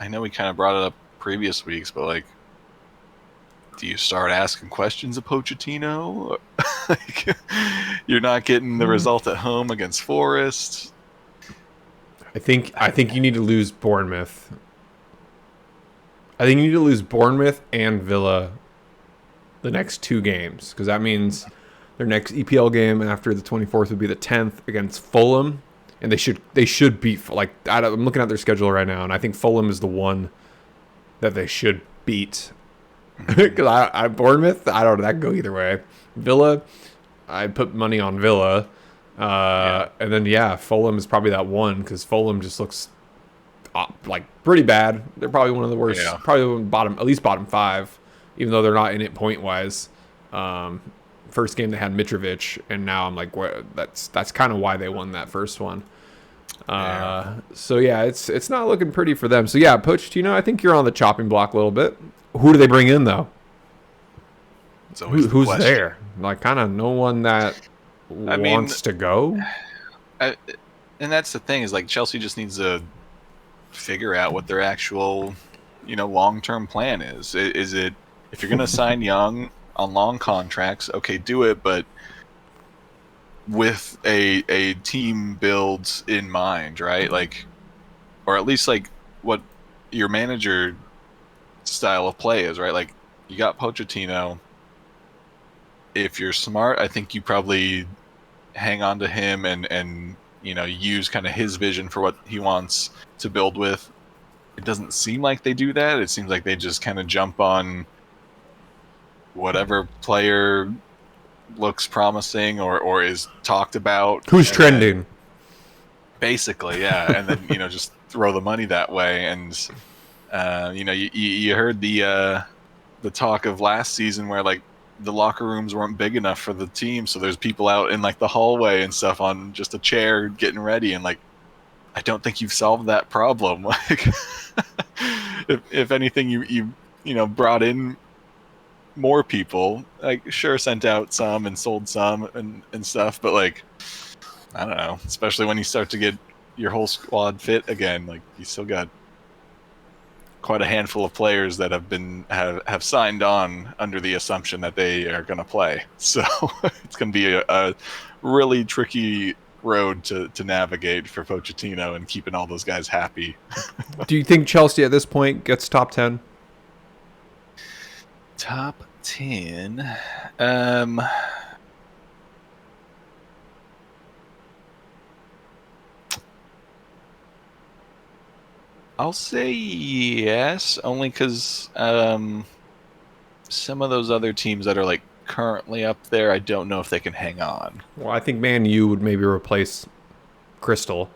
I know we kind of brought it up previous weeks, but like, do you start asking questions of Pochettino? Like, you're not getting the result at home against Forest. I think you need to lose Bournemouth. I think you need to lose Bournemouth and Villa the next 2 games, because that means their next EPL game after the 24th would be the 10th against Fulham, and they should beat. Like, I'm looking at their schedule right now, and I think Fulham is the one that they should beat. Because Bournemouth, I don't know, that can go either way. Villa, I put money on Villa. And then Fulham is probably that one because Fulham just looks like pretty bad. They're probably one of the worst. Yeah. Probably at least bottom 5, even though they're not in it point wise. First game they had Mitrovic, and now I'm like, that's kind of why they won that first one. So it's not looking pretty for them. So yeah, Pochettino, I think you're on the chopping block a little bit. Who do they bring in though? Who's there? Like kind of no one that wants to go. And that's the thing is like Chelsea just needs to figure out what their actual, long-term plan is. Is it if you're going to sign Young on long contracts, okay, do it, but with a team build in mind, right? Like, or at least like what your manager style of play is, right? Like you got Pochettino. If you're smart, I think you probably hang on to him and use kind of his vision for what he wants to build with. It doesn't seem like they do that. It seems like they just kind of jump on whatever player looks promising or is talked about. Who's trending? Basically, yeah. And then, just throw the money that way. And, you heard the talk of last season where like the locker rooms weren't big enough for the team. So there's people out in like the hallway and stuff on just a chair getting ready. And like, I don't think you've solved that problem. Like if anything, you brought in more people, like sure sent out some and sold some and stuff, but like I don't know, especially when you start to get your whole squad fit again, like you still got quite a handful of players that have signed on under the assumption that they are going to play. So it's going to be a really tricky road to navigate for Pochettino and keeping all those guys happy. Do you think Chelsea at this point gets top 10? Top 10. I'll say yes, only because some of those other teams that are like currently up there, I don't know if they can hang on. Well, I think Man U would maybe replace Crystal.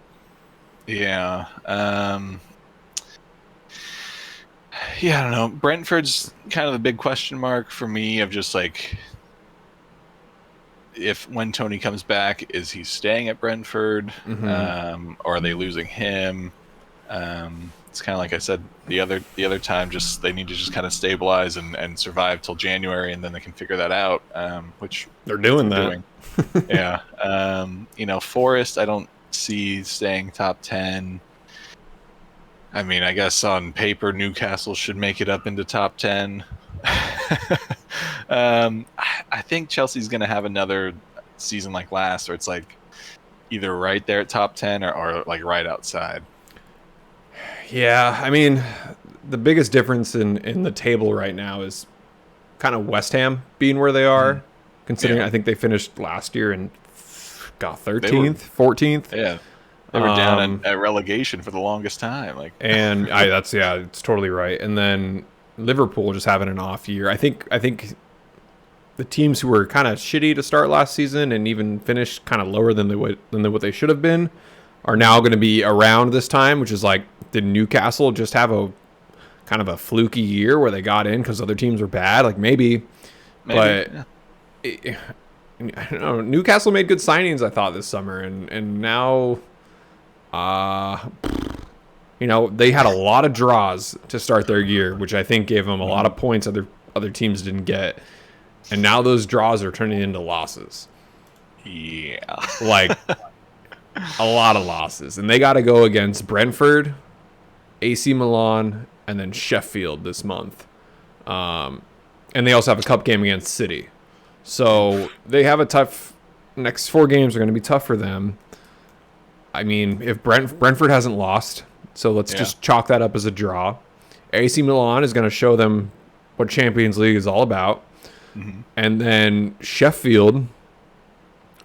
Yeah. Yeah, I don't know. Brentford's kind of the big question mark for me of just like when Tony comes back, is he staying at Brentford? Or are they losing him? It's kind of like I said the other time, just they need to just kind of stabilize and survive till January, and then they can figure that out, which they're doing that. Yeah. Forest, I don't see staying top 10. I mean, I guess on paper, Newcastle should make it up into top 10. I think Chelsea's going to have another season like last, where it's like either right there at top 10 or like right outside. Yeah, I mean, the biggest difference in the table right now is kind of West Ham being where they are, considering I think they finished last year and got 13th, 14th. Yeah. They were down at relegation for the longest time. And it's totally right. And then Liverpool just having an off year. I think the teams who were kind of shitty to start last season and even finished kind of lower than what they should have been are now going to be around this time, which is like, did Newcastle just have a kind of a fluky year where they got in because other teams were bad? Like maybe. But I don't know. Newcastle made good signings, I thought, this summer, and now. They had a lot of draws to start their year, which I think gave them a lot of points other teams didn't get. And now those draws are turning into losses. Yeah. Like a lot of losses. And they got to go against Brentford, AC Milan, and then Sheffield this month. And they also have a cup game against City. So they have a tough next 4 games are going to be tough for them. I mean, if Brentford hasn't lost, so let's just chalk that up as a draw. AC Milan is going to show them what Champions League is all about. Mm-hmm. And then Sheffield,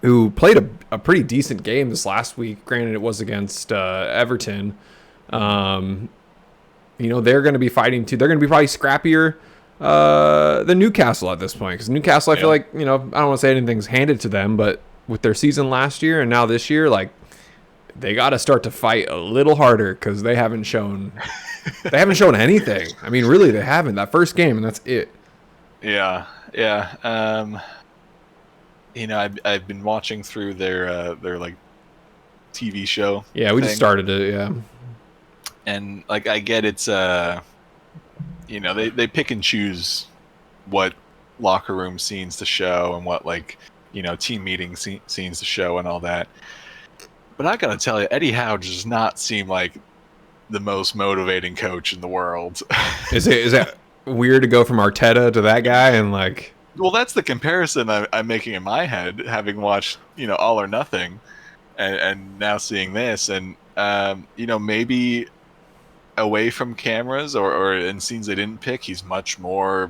who played a pretty decent game this last week, granted it was against Everton, they're going to be fighting too. They're going to be probably scrappier than Newcastle at this point. Because Newcastle, I feel like, I don't want to say anything's handed to them, but with their season last year and now this year, like they got to start to fight a little harder because they haven't shown anything. I mean, really, they haven't. That first game, and that's it. Yeah, yeah. I've been watching through their like TV show. Yeah, we just started it. Yeah, and like I get it's they pick and choose what locker room scenes to show and what like team meeting scenes to show and all that. But I gotta tell you, Eddie Howe does not seem like the most motivating coach in the world. Is that weird to go from Arteta to that guy and like? Well, that's the comparison I'm making in my head, having watched All or Nothing, and now seeing this, and maybe away from cameras or in scenes they didn't pick, he's much more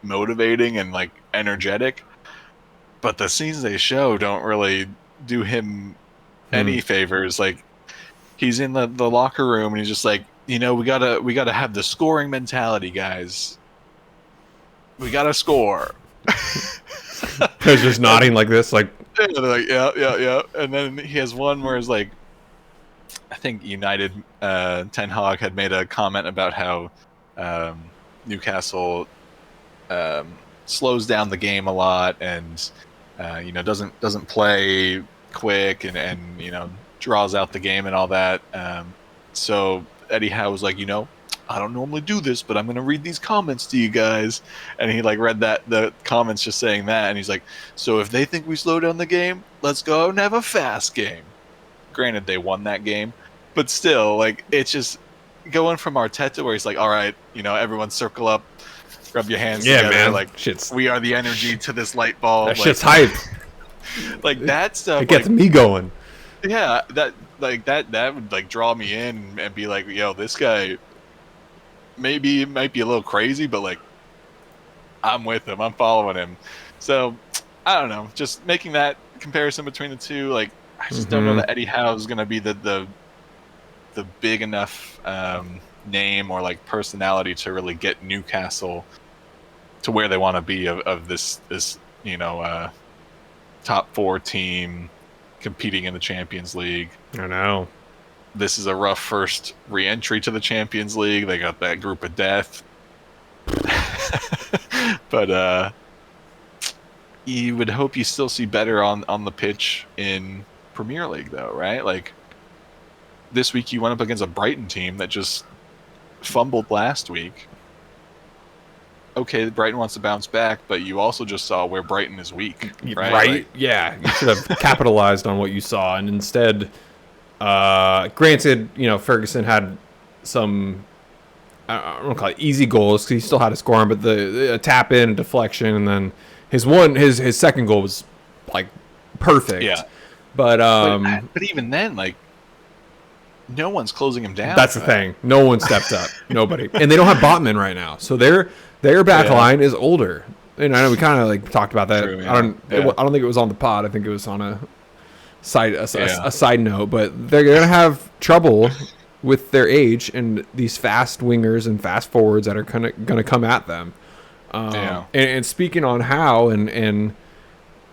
motivating and like energetic. But the scenes they show don't really do him any favors. Like he's in the locker room and he's just like, we gotta have the scoring mentality, guys. We gotta score. He's just nodding like this, like they're like, yeah. And then he has one where it's like, I think United Ten Hag had made a comment about how Newcastle slows down the game a lot and doesn't play quick and draws out the game and all that. So Eddie Howe was like, I don't normally do this, but I'm gonna read these comments to you guys. And he like read the comments just saying that, and he's like, so if they think we slow down the game, let's go out and have a fast game. Granted, they won that game, but still, like it's just going from Arteta where he's like, all right, everyone circle up, rub your hands together, man. like Shit's... we are the energy to this light bulb. That shit's hype. Like that stuff. It gets me going. Yeah, that would like draw me in and be like, yo, this guy maybe it might be a little crazy, but like I'm with him, I'm following him. So I don't know, just making that comparison between the two, like I just don't know that Eddie Howe is gonna be the big enough name or like personality to really get Newcastle to where they want to be of this top 4 team competing in the Champions League. I know. This is a rough first re-entry to the Champions League. They got that group of death. But you would hope you still see better on the pitch in Premier League, though, right? Like, this week you went up against a Brighton team that just fumbled last week. Okay, Brighton wants to bounce back, but you also just saw where Brighton is weak, right? Like, yeah, you should have capitalized on what you saw, and instead... granted, Ferguson had some, I don't want to call it easy goals because he still had to score them, but the tap in, deflection, and then his second goal was like perfect. Yeah. But even then, like, no one's closing him down. That's the thing. No one stepped up. Nobody. And they don't have Botman right now. So their back line is older. And I know we kind of like talked about that. True, yeah. I don't think it was on the pod. I think it was on a side note, but they're going to have trouble with their age and these fast wingers and fast forwards that are going to come at them. And speaking on Howe and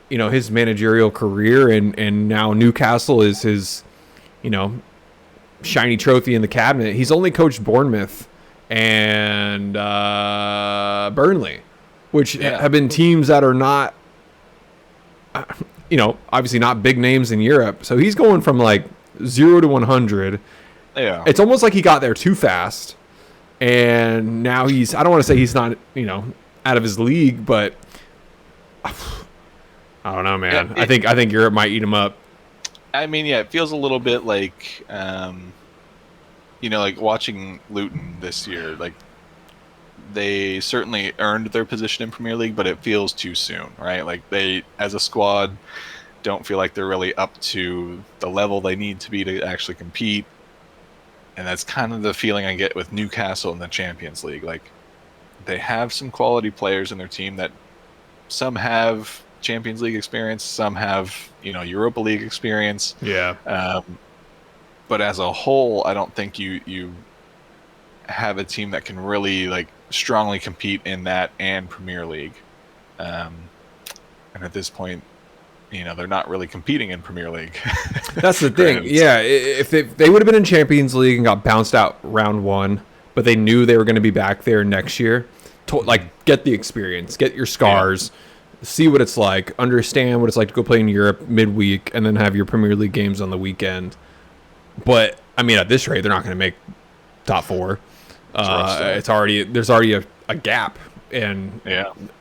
his managerial career and now Newcastle is his, shiny trophy in the cabinet. He's only coached Bournemouth and Burnley, which have been teams that are not, obviously not big names in Europe. So he's going from like 0 to 100. Yeah. It's almost like he got there too fast. And now I don't want to say he's not, out of his league, but I don't know, man. I think Europe might eat him up. I mean, yeah, it feels a little bit like, like watching Luton this year. Like, they certainly earned their position in Premier League, but it feels too soon, right? Like, they, as a squad, don't feel like they're really up to the level they need to be to actually compete. And that's kind of the feeling I get with Newcastle in the Champions League. Like, they have some quality players in their team that some have Champions League experience, some have, Europa League experience. Yeah. But as a whole, I don't think you have a team that can really like strongly compete in that and Premier League. And at this point, they're not really competing in Premier League. That's the thing. Granted, Yeah, if they would have been in Champions League and got bounced out round one, but they knew they were going to be back there next year, like get the experience, get your scars, see what it's like, understand what it's like to go play in Europe midweek, and then have your Premier League games on the weekend. But I mean, at this rate, they're not going to make top four. There's already a gap, and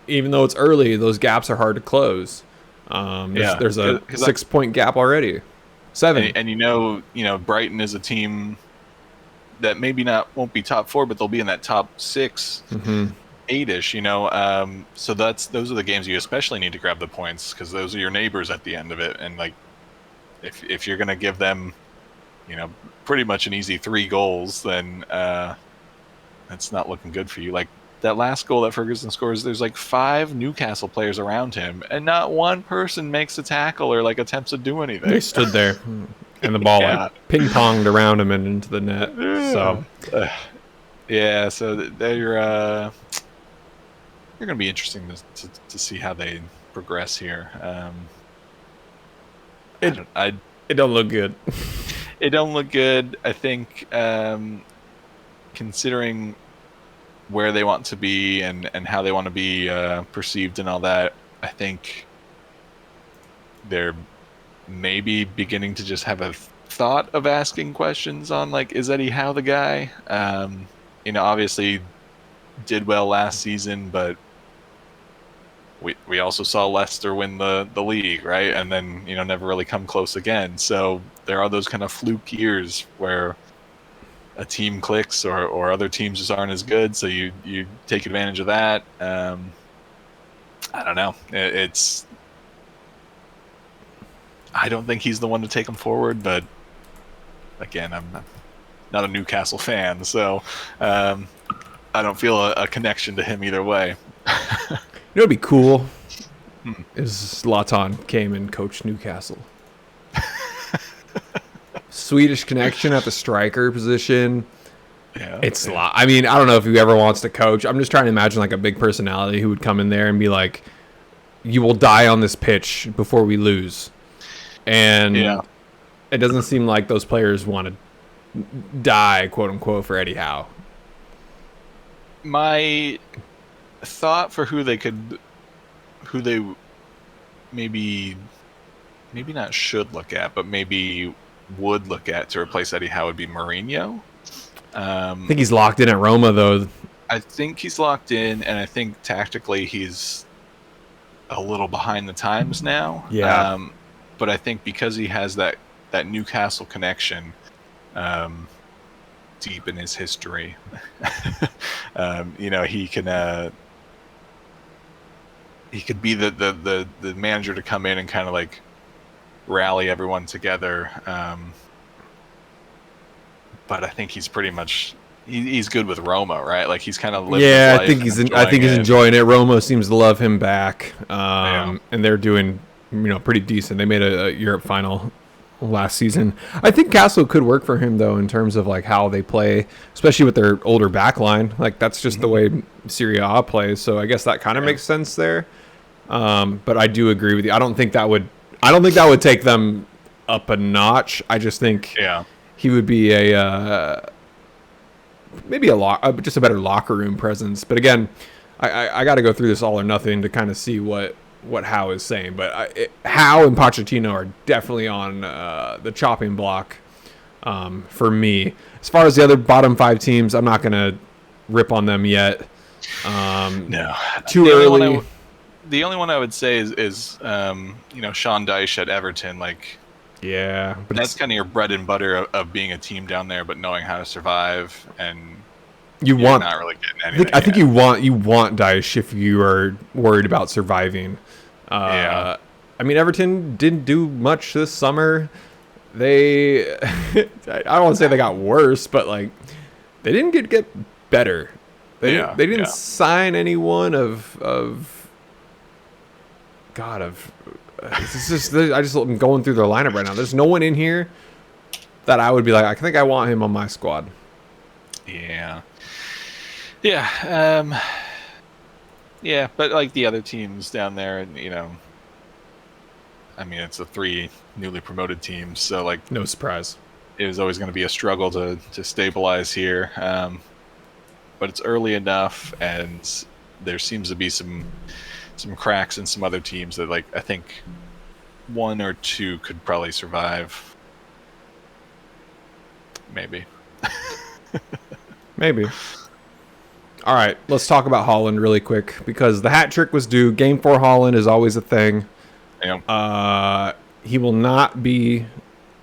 even though it's early, those gaps are hard to close. There's a 6-point gap already. 7. And Brighton is a team that maybe won't be top 4, but they'll be in that top 6, 8-ish. So those are the games you especially need to grab the points, because those are your neighbors at the end of it. And like, if you're gonna give them, pretty much an easy 3 goals, then that's not looking good for you. Like, that last goal that Ferguson scores, there's like 5 Newcastle players around him, and not one person makes a tackle or like attempts to do anything. They stood there, and the ball like ping-ponged around him and into the net. So they're going to be interesting to see how they progress here. It don't look good. It don't look good. I think, considering where they want to be and how they want to be perceived and all that, I think they're maybe beginning to just have a thought of asking questions on, like, is Eddie Howe the guy? Obviously did well last season, but we also saw Leicester win the league, right? And then, never really come close again. So there are those kind of fluke years where a team clicks or other teams just aren't as good, so you take advantage of that. I don't know. I don't think he's the one to take them forward, but again, I'm not a Newcastle fan, so I don't feel a connection to him either way. It'd be cool is Zlatan came and coached Newcastle. Swedish connection at the striker position. It's a lot. I mean, I don't know if he ever wants to coach. I'm just trying to imagine like a big personality who would come in there and be like, "You will die on this pitch before we lose," and it doesn't seem like those players want to die, quote unquote, for Eddie Howe. My thought for who they maybe not should look at, but maybe would look at to replace Eddie Howe would be Mourinho. I think he's locked in at Roma, though. I think he's locked in, and I think tactically he's a little behind the times now. Yeah. But I think because he has that Newcastle connection deep in his history, he could be the manager to come in and kind of like rally everyone together. But I think he's pretty much he's good with Roma, right? Like, he's kind of living his life. I think he's enjoying it. Roma seems to love him back, and they're doing pretty decent. They made a Europe final last season. I think Castle could work for him though in terms of like how they play, especially with their older back line. Like, that's just the way Serie A plays. So I guess that kind of makes sense there. But I do agree with you. I don't think that would take them up a notch. I just think he would be maybe just a better locker room presence. But again, I got to go through this all or nothing to kind of see what Howe is saying. But Howe and Pochettino are definitely on the chopping block for me. As far as the other bottom 5 teams, I'm not going to rip on them yet. No, too early. The only one I would say is Sean Dyche at Everton. Like, yeah, but that's kind of your bread and butter of being a team down there, but knowing how to survive, and you're not really getting anything. I think you want Dyche if you are worried about surviving. I mean, Everton didn't do much this summer. They, I don't want to say they got worse, but like they didn't get better. They didn't sign anyone it's just I'm going through their lineup right now. There's no one in here that I would be like, I think I want him on my squad. Yeah. But like the other teams down there, and I mean, it's the 3 newly promoted teams, so like No surprise. it was always going to be a struggle to stabilize here. But it's early enough, and there seems to be some cracks in some other teams that, like, I think 1 or 2 could probably survive. Maybe. Maybe. All right, let's talk about Haaland really quick because the hat trick was due. Game 4 Haaland is always a thing. Yeah. He will not be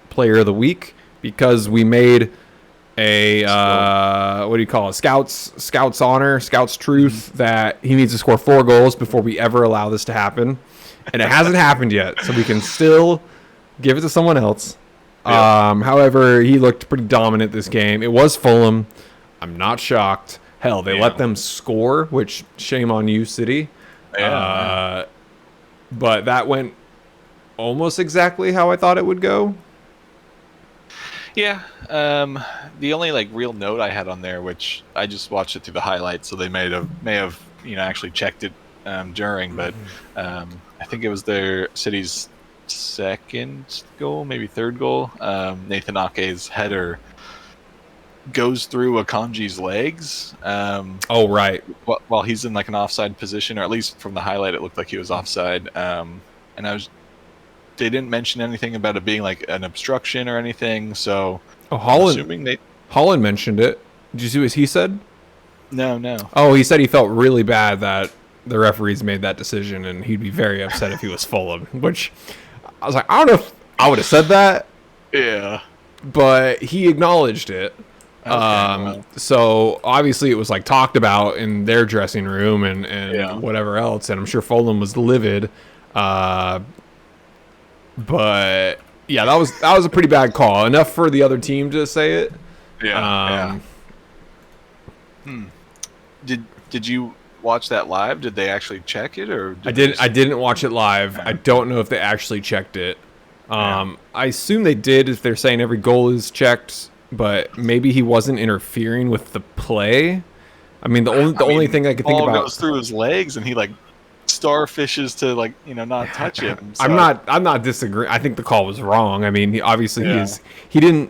player of the week because we made a what do you call it? Scouts honor, Scouts truth that he needs to score 4 goals before we ever allow this to happen, and it hasn't happened yet. So we can still give it to someone else. Yeah. However, he looked pretty dominant this game. It was Fulham. I'm not shocked. Hell, they let them score, which shame on you, City. Yeah. But that went almost exactly how I thought it would go. Yeah. The only like real note I had on there, which I just watched it through the highlights, so they may have actually checked it during, but I think it was their City's second goal, maybe third goal. Nathan Ake's header goes through Akanji's legs. Oh, right. While he's in like an offside position, or at least from the highlight, it looked like he was offside. And they didn't mention anything about it being like an obstruction or anything. So, Haaland mentioned it. Did you see what he said? No. Oh, he said he felt really bad that the referees made that decision, and he'd be very upset if he was Fulham. Which I was like, I don't know if I would have said that. Yeah. But he acknowledged it. Okay, so obviously it was like talked about in their dressing room and whatever else, and I'm sure Fulham was livid. But yeah, that was a pretty bad call. Enough for the other team to say it. Did you watch that live? Did they actually check it, or I didn't watch it live. I don't know if they actually checked it. I assume they did if they're saying every goal is checked. But maybe he wasn't interfering with the play. I mean, the only thing I could think about goes through his legs, and he like starfishes to like not touch him. So. I'm not disagreeing. I think the call was wrong. I mean, he didn't.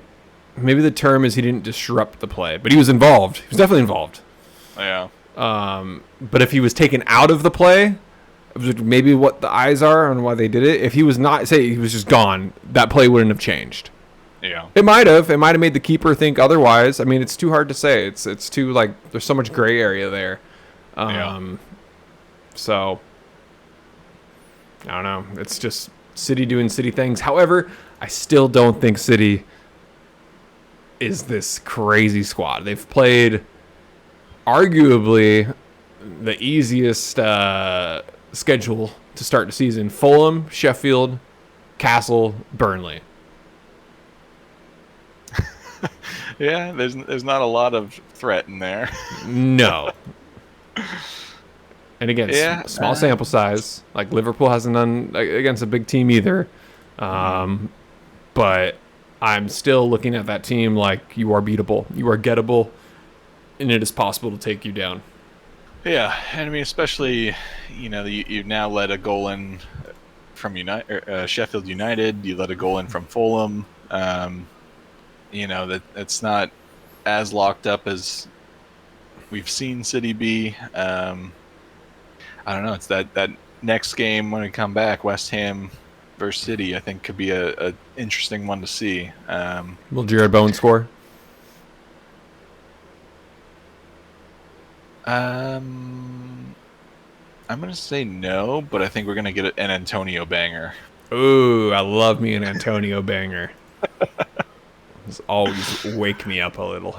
Maybe the term is he didn't disrupt the play, but he was involved. He was definitely involved. Yeah. But if he was taken out of the play, it was maybe what the eyes are on why they did it. If he was not, say he was just gone, that play wouldn't have changed. Yeah. It might have made the keeper think otherwise. I mean, it's too hard to say. It's too like there's so much gray area there. So I don't know. It's just City doing City things. However, I still don't think City is this crazy squad. They've played arguably the easiest schedule to start the season. Fulham, Sheffield, Castle, Burnley. Yeah, there's not a lot of threat in there. No. And again, small sample size. Like Liverpool hasn't done against a big team either. But I'm still looking at that team like you are beatable. You are gettable. And it is possible to take you down. Yeah, and I mean, especially, you've now let a goal in from Sheffield United. You let a goal in from Fulham. That's not as locked up as we've seen City be. I don't know. It's that next game when we come back, West Ham versus City, I think could be a interesting one to see. Will Jared Bowen score? I'm going to say no, but I think we're going to get an Antonio banger. Ooh, I love me an Antonio banger. Just always wake me up a little.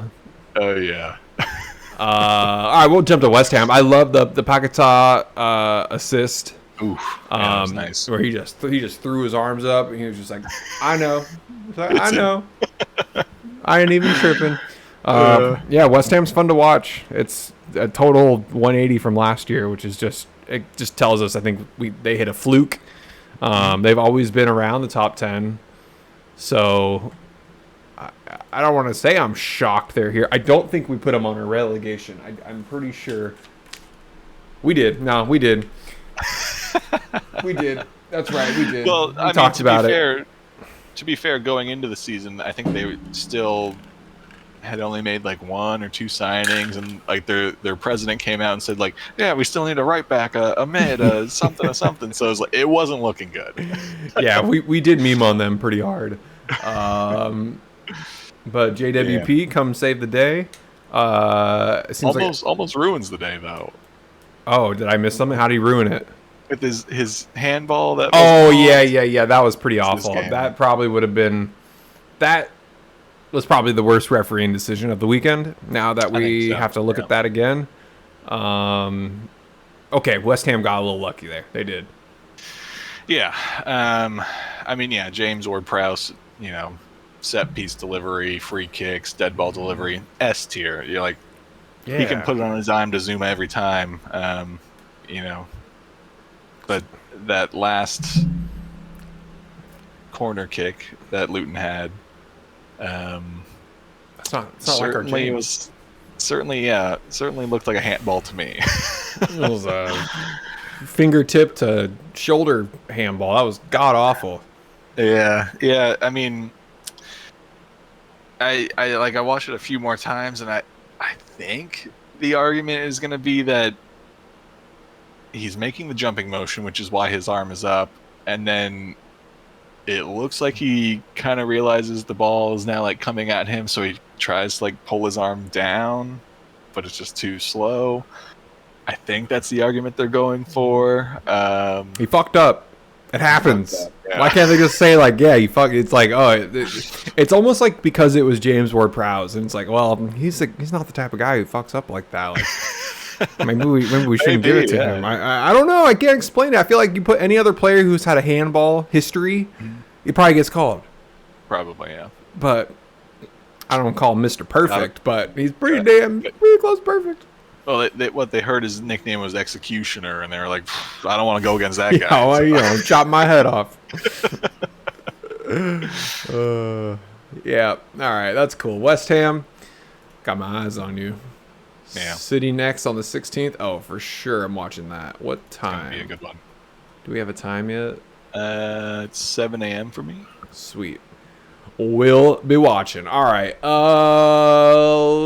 Oh, yeah. All right, we'll jump to West Ham. I love the Paquetá assist. Oof, that was nice. Where he just threw his arms up and he was just like, I know. I know. I ain't even tripping. Yeah, West Ham's fun to watch. It's a total 180 from last year, which is just tells us I think they hit a fluke. They've always been around the top 10. So I don't want to say I'm shocked they're here. I don't think we put them on a relegation. I'm pretty sure we did. No, we did. We did. That's right. We did. Well, We I mean, talked about it. to be fair, going into the season, I think they still had only made like one or two signings, and like their president came out and said like, yeah, we still need a right back, a mid, something, something. So it was like it wasn't looking good. Yeah, we did meme on them pretty hard. But Yeah, JWP come save the day. It seems like. almost ruins the day though Oh, did I miss something? How did he ruin it? with his handball that. Oh, Was yeah. That was pretty this awful. game. That probably would have been. That was probably the worst refereeing decision of the weekend. Now that I think we so, have to look yeah. at that again. Okay, West Ham got a little lucky there. They did. Yeah, I mean, yeah, James Ward-Prowse, set piece delivery, free kicks, dead ball delivery, S tier. You're like, Yeah. he can put it on his dime to Zuma every time. You know, but that last corner kick that Luton had, It's not like our certainly James. certainly looked like a handball to me. It was a fingertip to shoulder handball. That was god awful. Yeah. I mean, I watched it a few more times, and I think the argument is going to be that he's making the jumping motion, which is why his arm is up, and then it looks like he kind of realizes the ball is now like coming at him, so he tries to like pull his arm down, but it's just too slow. I think that's the argument they're going for. He fucked up. It happens. Yeah. Why can't they just say like, yeah, you fuck? It's like, it's almost like because it was James Ward-Prowse, and it's like, well, he's not the type of guy who fucks up like that. Like, maybe we shouldn't give it to him. I don't know. I can't explain it. I feel like you put any other player who's had a handball history, he probably gets called. Probably, yeah. But I don't call him Mr. Perfect, but he's pretty close to perfect. Well, what they heard his nickname was Executioner, and they were like, I don't want to go against that guy. Chop my head off. Yeah. All right. That's cool. West Ham. Got my eyes on you. Yeah. City next on the 16th. Oh, for sure. I'm watching that. What It's gonna time? be a good one. Do we have a time yet? It's 7 a.m. for me. Sweet. We'll be watching. All right.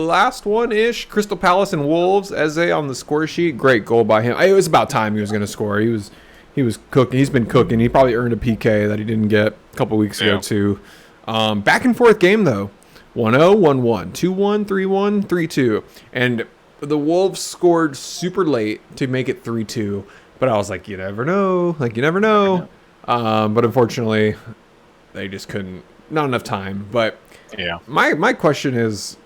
Last one-ish. Crystal Palace and Wolves. Eze on the score sheet. Great goal by him. It was about time he was going to score. He was cooking. He's been cooking. He probably earned a PK that he didn't get a couple weeks ago too. Back and forth game though. 1-0, 1-1, 2-1, 3-1, 3-2. And the Wolves scored super late to make it 3-2. But I was like, you never know. Like, you never know. But unfortunately, they just couldn't. Not enough time. But Yeah. my question is,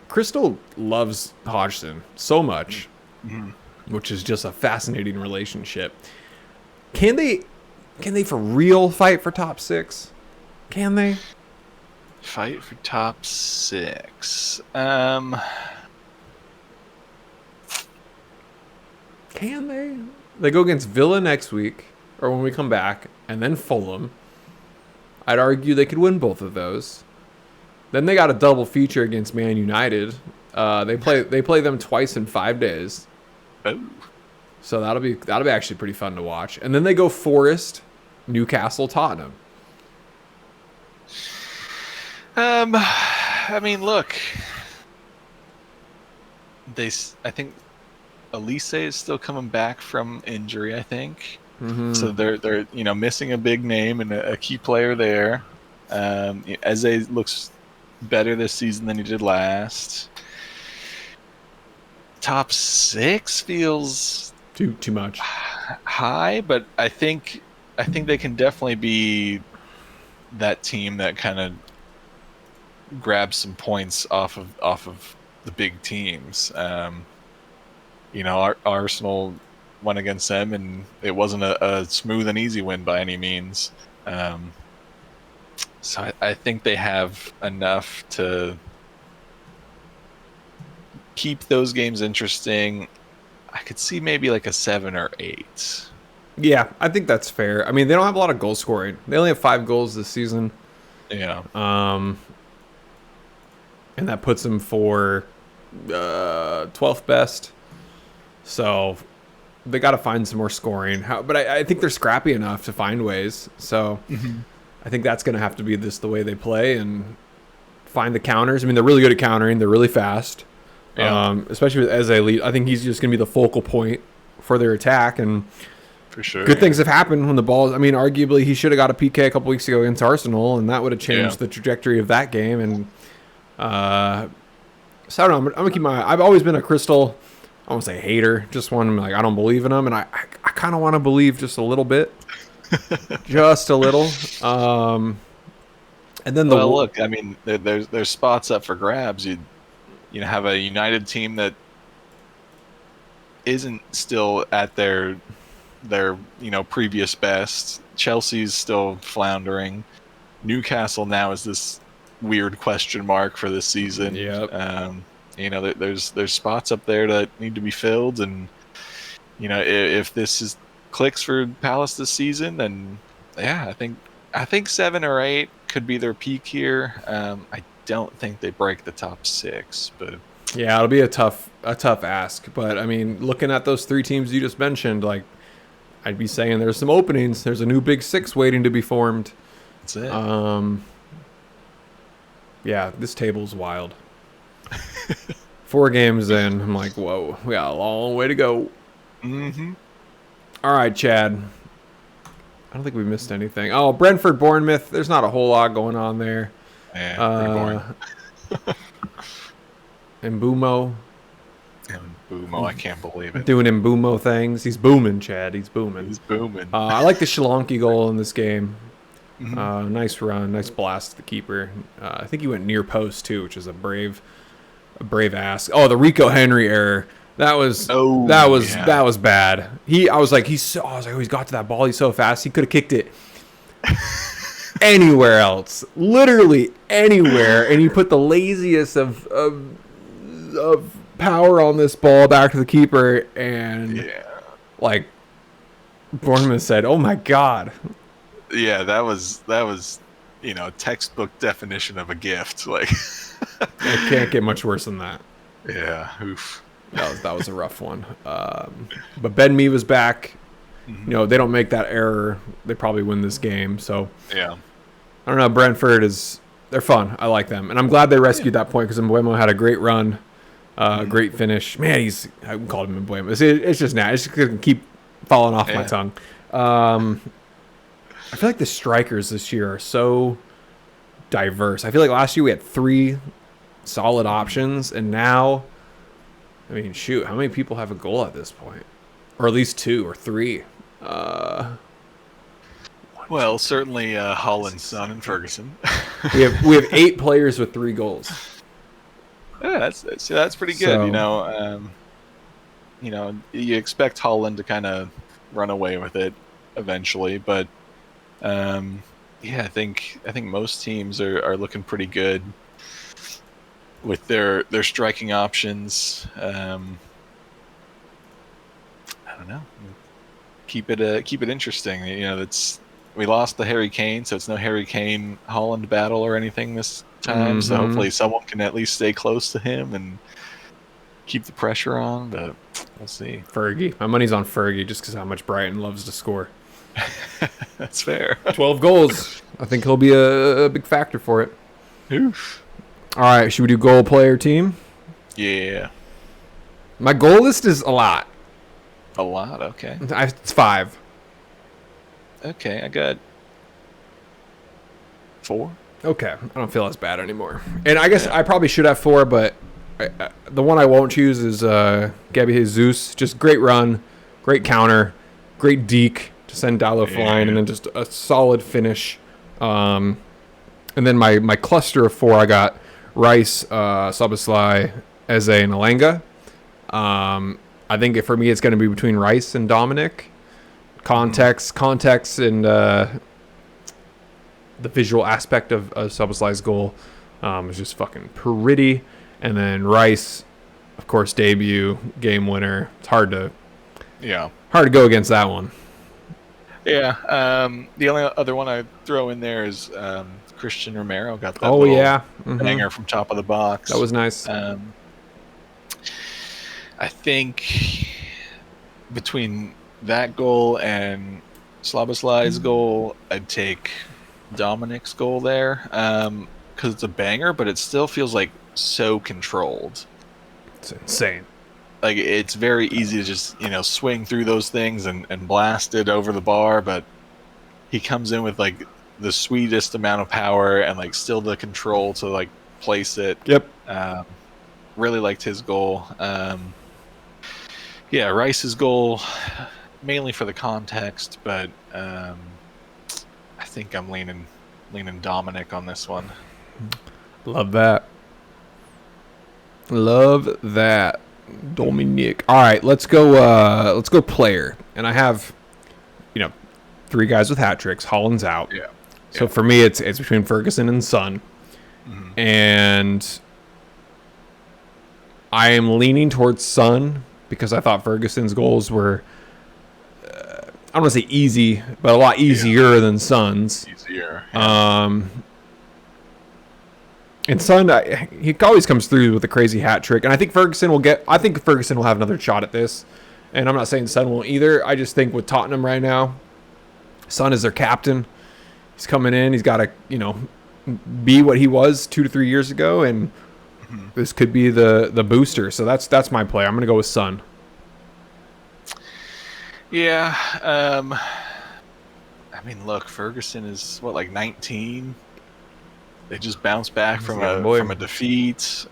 Crystal loves Hodgson so much, which is just a fascinating relationship. Can they for real fight for top 6? Can they? Fight for top 6. Can they? They go against Villa next week, or when we come back, and then Fulham. I'd argue they could win both of those. Then they got a double feature against Man United. They play them twice in 5 days. Oh. So that'll be actually pretty fun to watch. And then they go Forest, Newcastle, Tottenham. I mean, look. I think Elise is still coming back from injury, I think. So they're missing a big name and a key player there. Eze looks better this season than he did last. Top 6 feels Too much. high, but I think they can definitely be that team that kind of grabs some points off of the big teams. Arsenal went against them, and it wasn't a smooth and easy win by any means. So I think they have enough to keep those games interesting. I could see maybe like a 7 or 8. Yeah, I think that's fair. I mean, they don't have a lot of goal scoring. They only have 5 goals this season. Yeah. And that puts them for 12th best. So they got to find some more scoring. But I think they're scrappy enough to find ways. So I think that's going to have to be the way they play and find the counters. I mean, they're really good at countering. They're really fast, especially with Eze lead. I think he's just going to be the focal point for their attack. And for sure, good things have happened when the ball. I mean, arguably he should have got a PK a couple weeks ago against Arsenal, and that would have changed the trajectory of that game. And so I don't know. I'm gonna keep my. I've always been a Crystal. I won't say hater, just one like I don't believe in them, and I kind of want to believe just a little bit, just a little. And then look, I mean, there's spots up for grabs. You have a United team that isn't still at their previous best. Chelsea's still floundering. Newcastle now is this weird question mark for this season. Yep. There's spots up there that need to be filled, and if this clicks for Palace this season, then I think 7 or 8 could be their peak here. I don't think they break the top 6, but yeah, it'll be a tough ask. But I mean, looking at those 3 teams you just mentioned, like I'd be saying there's some openings. There's a new Big 6 waiting to be formed. That's it. Yeah, this table's wild. 4 games in, I'm like, whoa, we got a long way to go. All right, Chad. I don't think we missed anything. Oh, Brentford, Bournemouth. There's not a whole lot going on there. Yeah, pretty boring. Mbumo, I can't believe it. Doing Mbumo things. He's booming, Chad. He's booming. I like the Shalonki goal in this game. Nice run, nice blast to the keeper. I think he went near post too, which is a brave ask. Oh, the Rico Henry error. That was bad. I was like, he's got to that ball. He's so fast. He could have kicked it anywhere else, literally anywhere, and he put the laziest of power on this ball back to the keeper, and like Bournemouth said, "Oh my god." Yeah, that was textbook definition of a gift. Like, it can't get much worse than that. Yeah, oof. That was a rough one. But Ben Mee was back. They don't make that error, they probably win this game. So yeah, I don't know. Brentford they're fun. I like them, and I'm glad they rescued that point because Mbuemo had a great run, great finish. Man, I called him Mbuemo. It's just now. It's just gonna keep falling off my tongue. I feel like the strikers this year are so diverse. I feel like last year we had 3 solid options, and now, I mean, shoot, how many people have a goal at this point? Or at least 2 or 3. Well, certainly Haaland's son and Ferguson. we have 8 players with 3 goals. Yeah, that's pretty good. So, you expect Haaland to kind of run away with it eventually, but I think most teams are looking pretty good with their striking options. I don't know. Keep it interesting. We lost the Harry Kane, so it's no Harry Kane Haaland battle or anything this time. So hopefully someone can at least stay close to him and keep the pressure on. But we'll see. Fergie, my money's on Fergie just because how much Brighton loves to score. That's fair. 12 goals. I think he'll be a big factor for it. Oof. All right, should we do goal, player, team? Yeah. My goal list is a lot. A lot, okay. It's 5. Okay, I got 4. Okay, I don't feel as bad anymore. And I guess I probably should have 4, but the one I won't choose is Gabby Jesus. Just great run, great counter, great deke to send Dallo flying, and then just a solid finish. And then my cluster of 4, I got Rice, Szoboszlai, Eze, and Alenga. I think for me it's going to be between Rice and Dominic. Context, and the visual aspect of Szoboszlai's goal is just fucking pretty. And then Rice, of course, debut, game winner. It's hard to go against that one. Yeah. The only other one I throw in there is Christian Romero got that banger from top of the box. That was nice. I think between that goal and Slaboslai's goal, I'd take Dominic's goal there, because it's a banger, but it still feels like so controlled. It's insane. Like, it's very easy to just, swing through those things and blast it over the bar, but he comes in with, like, the sweetest amount of power and, like, still the control to, like, place it. Yep. Really liked his goal. Yeah, Rice's goal, mainly for the context, but I think I'm leaning Dominic on this one. Love that. Love that. Dominic. All right, let's go player. And I have, 3 guys with hat tricks. Haaland's out. Yeah. So for me, it's between Ferguson and Son. Mm-hmm. And I am leaning towards Son because I thought Ferguson's goals were, I don't want to say easy, but a lot easier than Son's. Easier. Yeah. And Son, he always comes through with a crazy hat trick, and I think Ferguson will have another shot at this. And I'm not saying Son won't either. I just think with Tottenham right now, Son is their captain. He's coming in. He's got to, be what he was 2 to 3 years ago, and this could be the booster. So that's my play. I'm gonna go with Son. Yeah. I mean, look, Ferguson is like 19. They just bounced back from a defeat.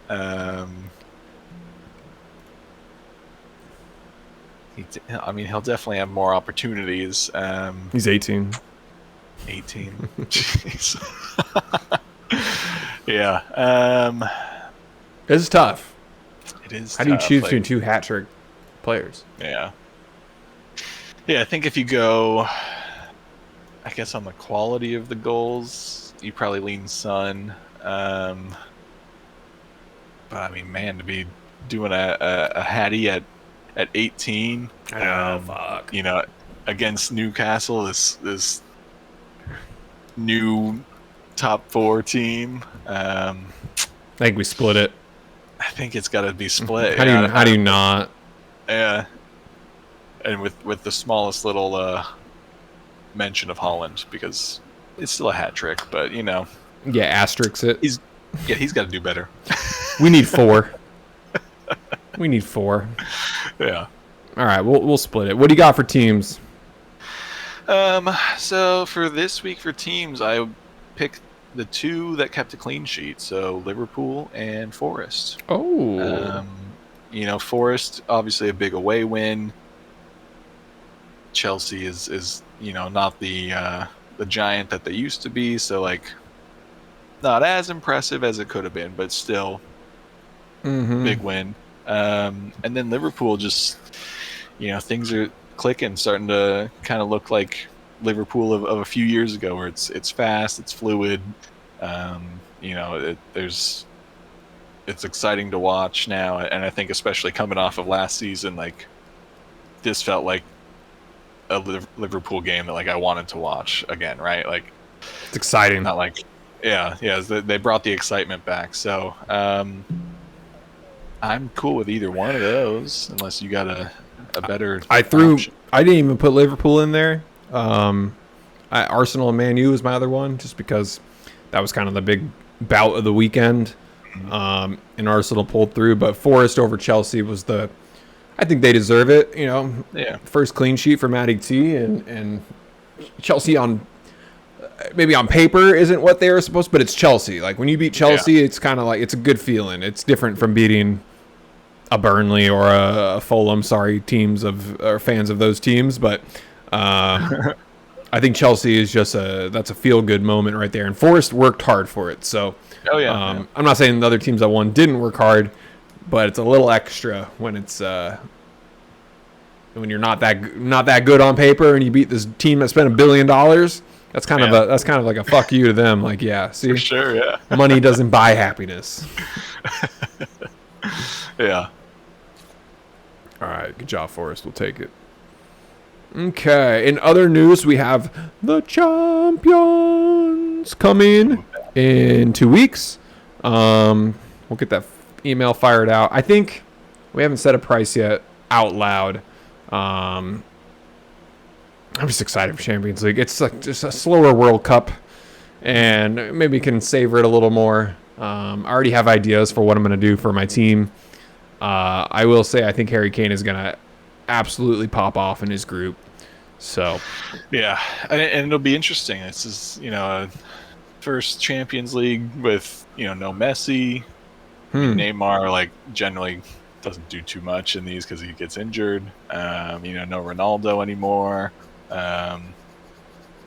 He'll definitely have more opportunities. He's 18. 18. Jeez. Yeah. It's tough. It is. How do you choose between 2 hat trick players? Yeah. Yeah, I think if you go, I guess, on the quality of the goals, you probably lean Son. But I mean, man, to be doing a Hattie at 18, fuck. Against Newcastle, this new top 4 team. I think we split it. I think it's got to be split. How do you not? Yeah. And with the smallest little mention of Haaland, because it's still a hat trick, but Yeah, asterisks it. he's got to do better. We need 4. We need 4. Yeah. All right, we'll split it. What do you got for teams? So for this week for teams, I picked the 2 that kept a clean sheet. So Liverpool and Forest. Oh. Forest, obviously a big away win. Chelsea is not the giant that they used to be, so like not as impressive as it could have been, but still big win. And then Liverpool just things are clicking, starting to kind of look like Liverpool of a few years ago, where it's fast, it's fluid. It's exciting to watch now, and I think especially coming off of last season, like this felt like a Liverpool game that like I wanted to watch again, right? Like it's exciting. Not like they brought the excitement back. So I'm cool with either one of those, unless you got a better option. I didn't even put Liverpool in there. Arsenal and Man U was my other one, just because that was kind of the big bout of the weekend. And Arsenal pulled through, but Forest over Chelsea was I think they deserve it. First clean sheet for Matty T, and Chelsea maybe on paper isn't what they were supposed to, but it's Chelsea. Like when you beat Chelsea, it's kind of like, it's a good feeling. It's different from beating a Burnley or a Fulham, fans of those teams, but I think Chelsea is that's a feel good moment right there. And Forest worked hard for it. So I'm not saying the other teams that won didn't work hard, but it's a little extra when it's when you're not that good on paper and you beat this team that spent $1 billion. That's kind of like a fuck you to them. Like, yeah, see, for sure, yeah. Money doesn't buy happiness. Yeah. All right, good job, Forrest. We'll take it. Okay. In other news, we have the champions coming in 2 weeks. We'll get that email fired out. I think we haven't set a price yet out loud. I'm just excited for Champions League. It's like just a slower World Cup, and maybe can savor it a little more. I already have ideas for what I'm going to do for my team. I will say I think Harry Kane is going to absolutely pop off in his group. So, yeah, and it'll be interesting. This is, a first Champions League with, no Messi. Neymar, like, generally doesn't do too much in these because he gets injured. No Ronaldo anymore.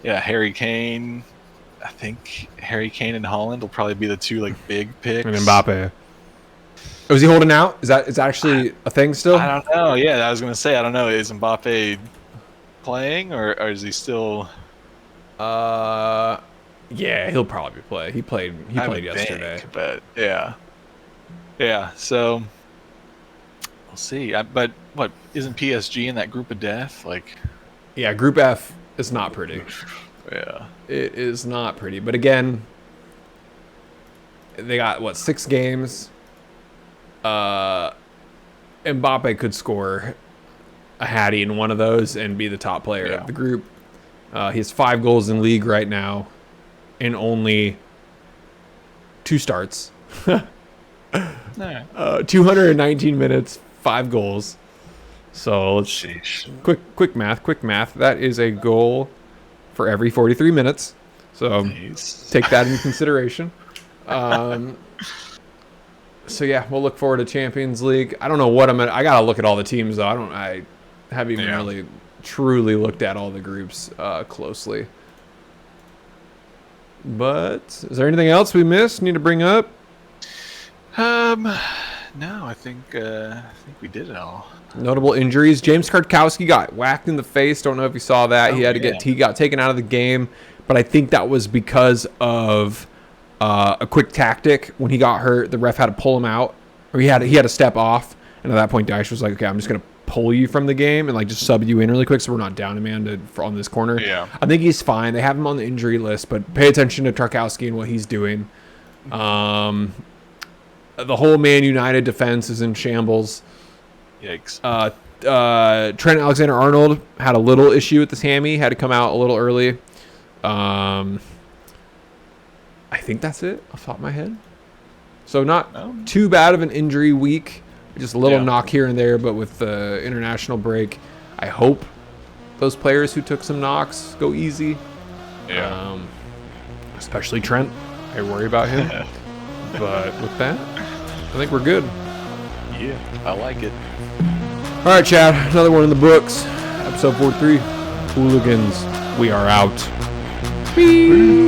Harry Kane. I think Harry Kane and Haaland will probably be the two, like, big picks. And Mbappe. Oh, is he holding out? Is that actually a thing still? I don't know. Yeah, I was gonna say, I don't know. Is Mbappe playing or is he still? Yeah, he'll probably play. He played yesterday. But yeah. So we'll see. But what isn't PSG in that group of death? Like, yeah, Group F is not pretty. Yeah, it is not pretty. But again, they got 6 games. Mbappe could score a hattie in one of those and be the top player of the group. He has 5 goals in league right now in only 2 starts. 219 minutes, 5 goals. So let's quick math. That is a goal for every 43 minutes. So take that into consideration. So yeah, we'll look forward to Champions League. I don't know what I gotta look at all the teams though. I haven't even really truly looked at all the groups closely. But is there anything else we missed? Need to bring up? No, I think we did it all. Notable injuries. James Kartkowski got whacked in the face. Don't know if you saw that. He got taken out of the game, but I think that was because of a quick tactic. When he got hurt, the ref had to pull him out, or he had to step off. And at that point, Dyche was like, "Okay, I'm just gonna pull you from the game and like just sub you in really quick, so we're not down a man on this corner." Yeah, I think he's fine. They have him on the injury list, but pay attention to Tarkowski and what he's doing. The whole Man United defense is in shambles. Yikes. Trent Alexander-Arnold had a little issue with his hammy, had to come out a little early. I think that's it off the top of my head. So not too bad of an injury week. Just a little knock here and there, but with the international break, I hope those players who took some knocks go easy. Yeah. Especially Trent. I worry about him. But with that, I think we're good. Yeah, I like it. All right, Chad. Another one in the books. Episode 43. Hooligans. We are out. Peace.